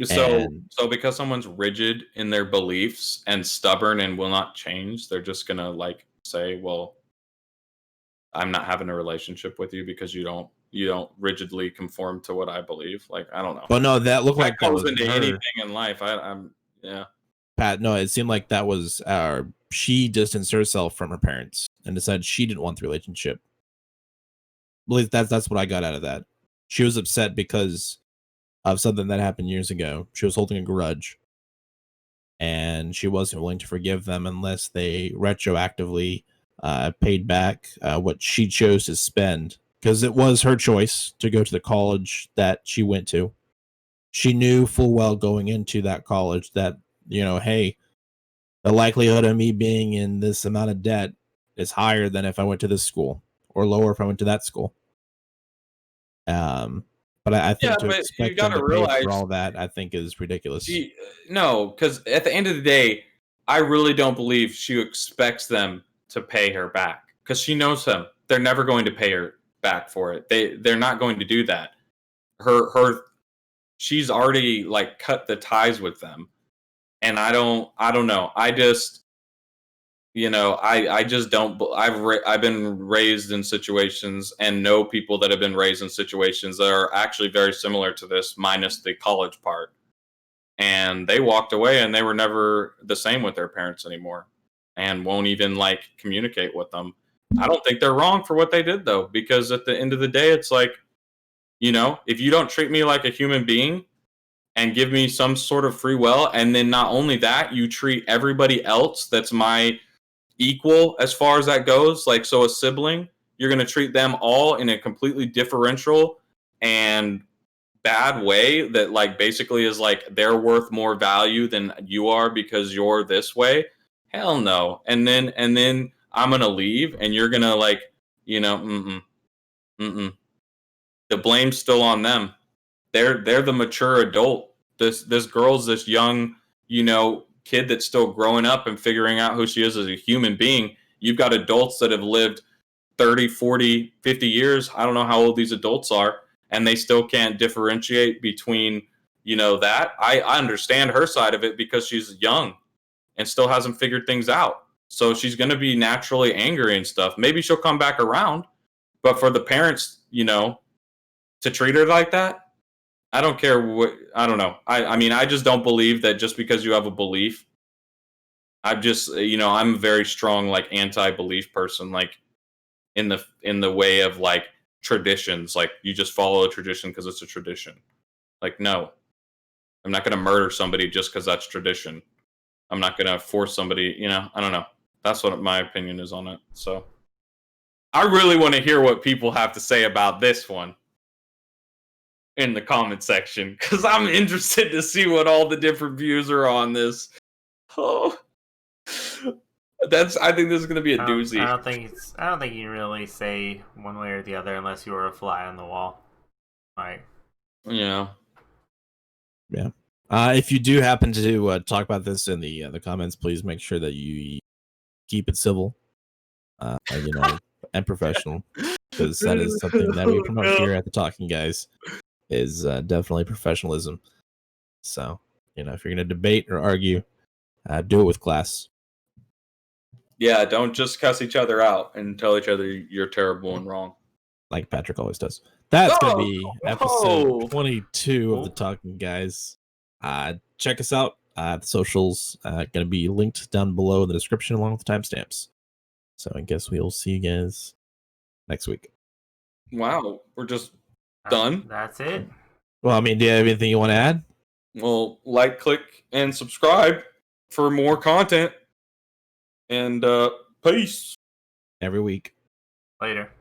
So because someone's rigid in their beliefs and stubborn and will not change, they're just gonna say, well, I'm not having a relationship with you because you don't rigidly conform to what I believe. I don't know. But no, that looked like that was into her. Anything in life. I'm Pat, no, it seemed like that was she distanced herself from her parents and decided she didn't want the relationship. At least that's what I got out of that. She was upset because of something that happened years ago. She was holding a grudge, and she wasn't willing to forgive them unless they retroactively paid back what she chose to spend, because it was her choice to go to the college that she went to. she knew full well going into that college that, hey, the likelihood of me being in this amount of debt is higher than if I went to this school, or lower if I went to that school. But I think to expect them to pay for all that, I think is ridiculous. No, because at the end of the day, I really don't believe she expects them to pay her back, because she knows them. They're never going to pay her back for it. They're not going to do that. She's already like cut the ties with them, and I don't know. I just, I just don't. I've been raised in situations and know people that have been raised in situations that are actually very similar to this, minus the college part. And they walked away, and they were never the same with their parents anymore, and won't even like communicate with them. I don't think they're wrong for what they did, though, because at the end of the day, it's like, if you don't treat me like a human being and give me some sort of free will, and then not only that, you treat everybody else that's my equal as far as that goes, like, so a sibling, you're going to treat them all in a completely differential and bad way that, like, basically is like they're worth more value than you are because you're this way. Hell no. And then I'm going to leave, and you're going to, like, the blame's still on them. They're the mature adult. This girl's this young, kid that's still growing up and figuring out who she is as a human being. You've got adults that have lived 30, 40, 50 years. I don't know how old these adults are, and they still can't differentiate between, that. I understand her side of it because she's young and still hasn't figured things out. So she's going to be naturally angry and stuff. Maybe she'll come back around, but for the parents, to treat her like that, I don't care what. I don't know. I mean, I just don't believe that just because you have a belief. I'm just, I'm a very strong, like, anti-belief person, like, in the way of, like, traditions. Like, you just follow a tradition because it's a tradition. Like, no, I'm not going to murder somebody just because that's tradition. I'm not going to force somebody. I don't know. That's what my opinion is on it. So, I really want to hear what people have to say about this one in the comment section, because I'm interested to see what all the different views are on this. Oh, I think this is going to be a doozy. I don't think you can really say one way or the other unless you were a fly on the wall. Right. Yeah. If you do happen to talk about this in the comments, please make sure that you keep it civil, and professional, because that is something that we promote here at the Talking Guys. Is definitely professionalism. So, if you're going to debate or argue, do it with class. Yeah, don't just cuss each other out and tell each other you're terrible and wrong. Like Patrick always does. That's going to be episode 22 of the Talking Guys. Check us out. The socials going to be linked down below in the description along with the timestamps. So I guess we'll see you guys next week. Wow, we're just done. That's it. Well, I mean, do you have anything you want to add? Well, like, click, and subscribe for more content. And peace. Every week. Later.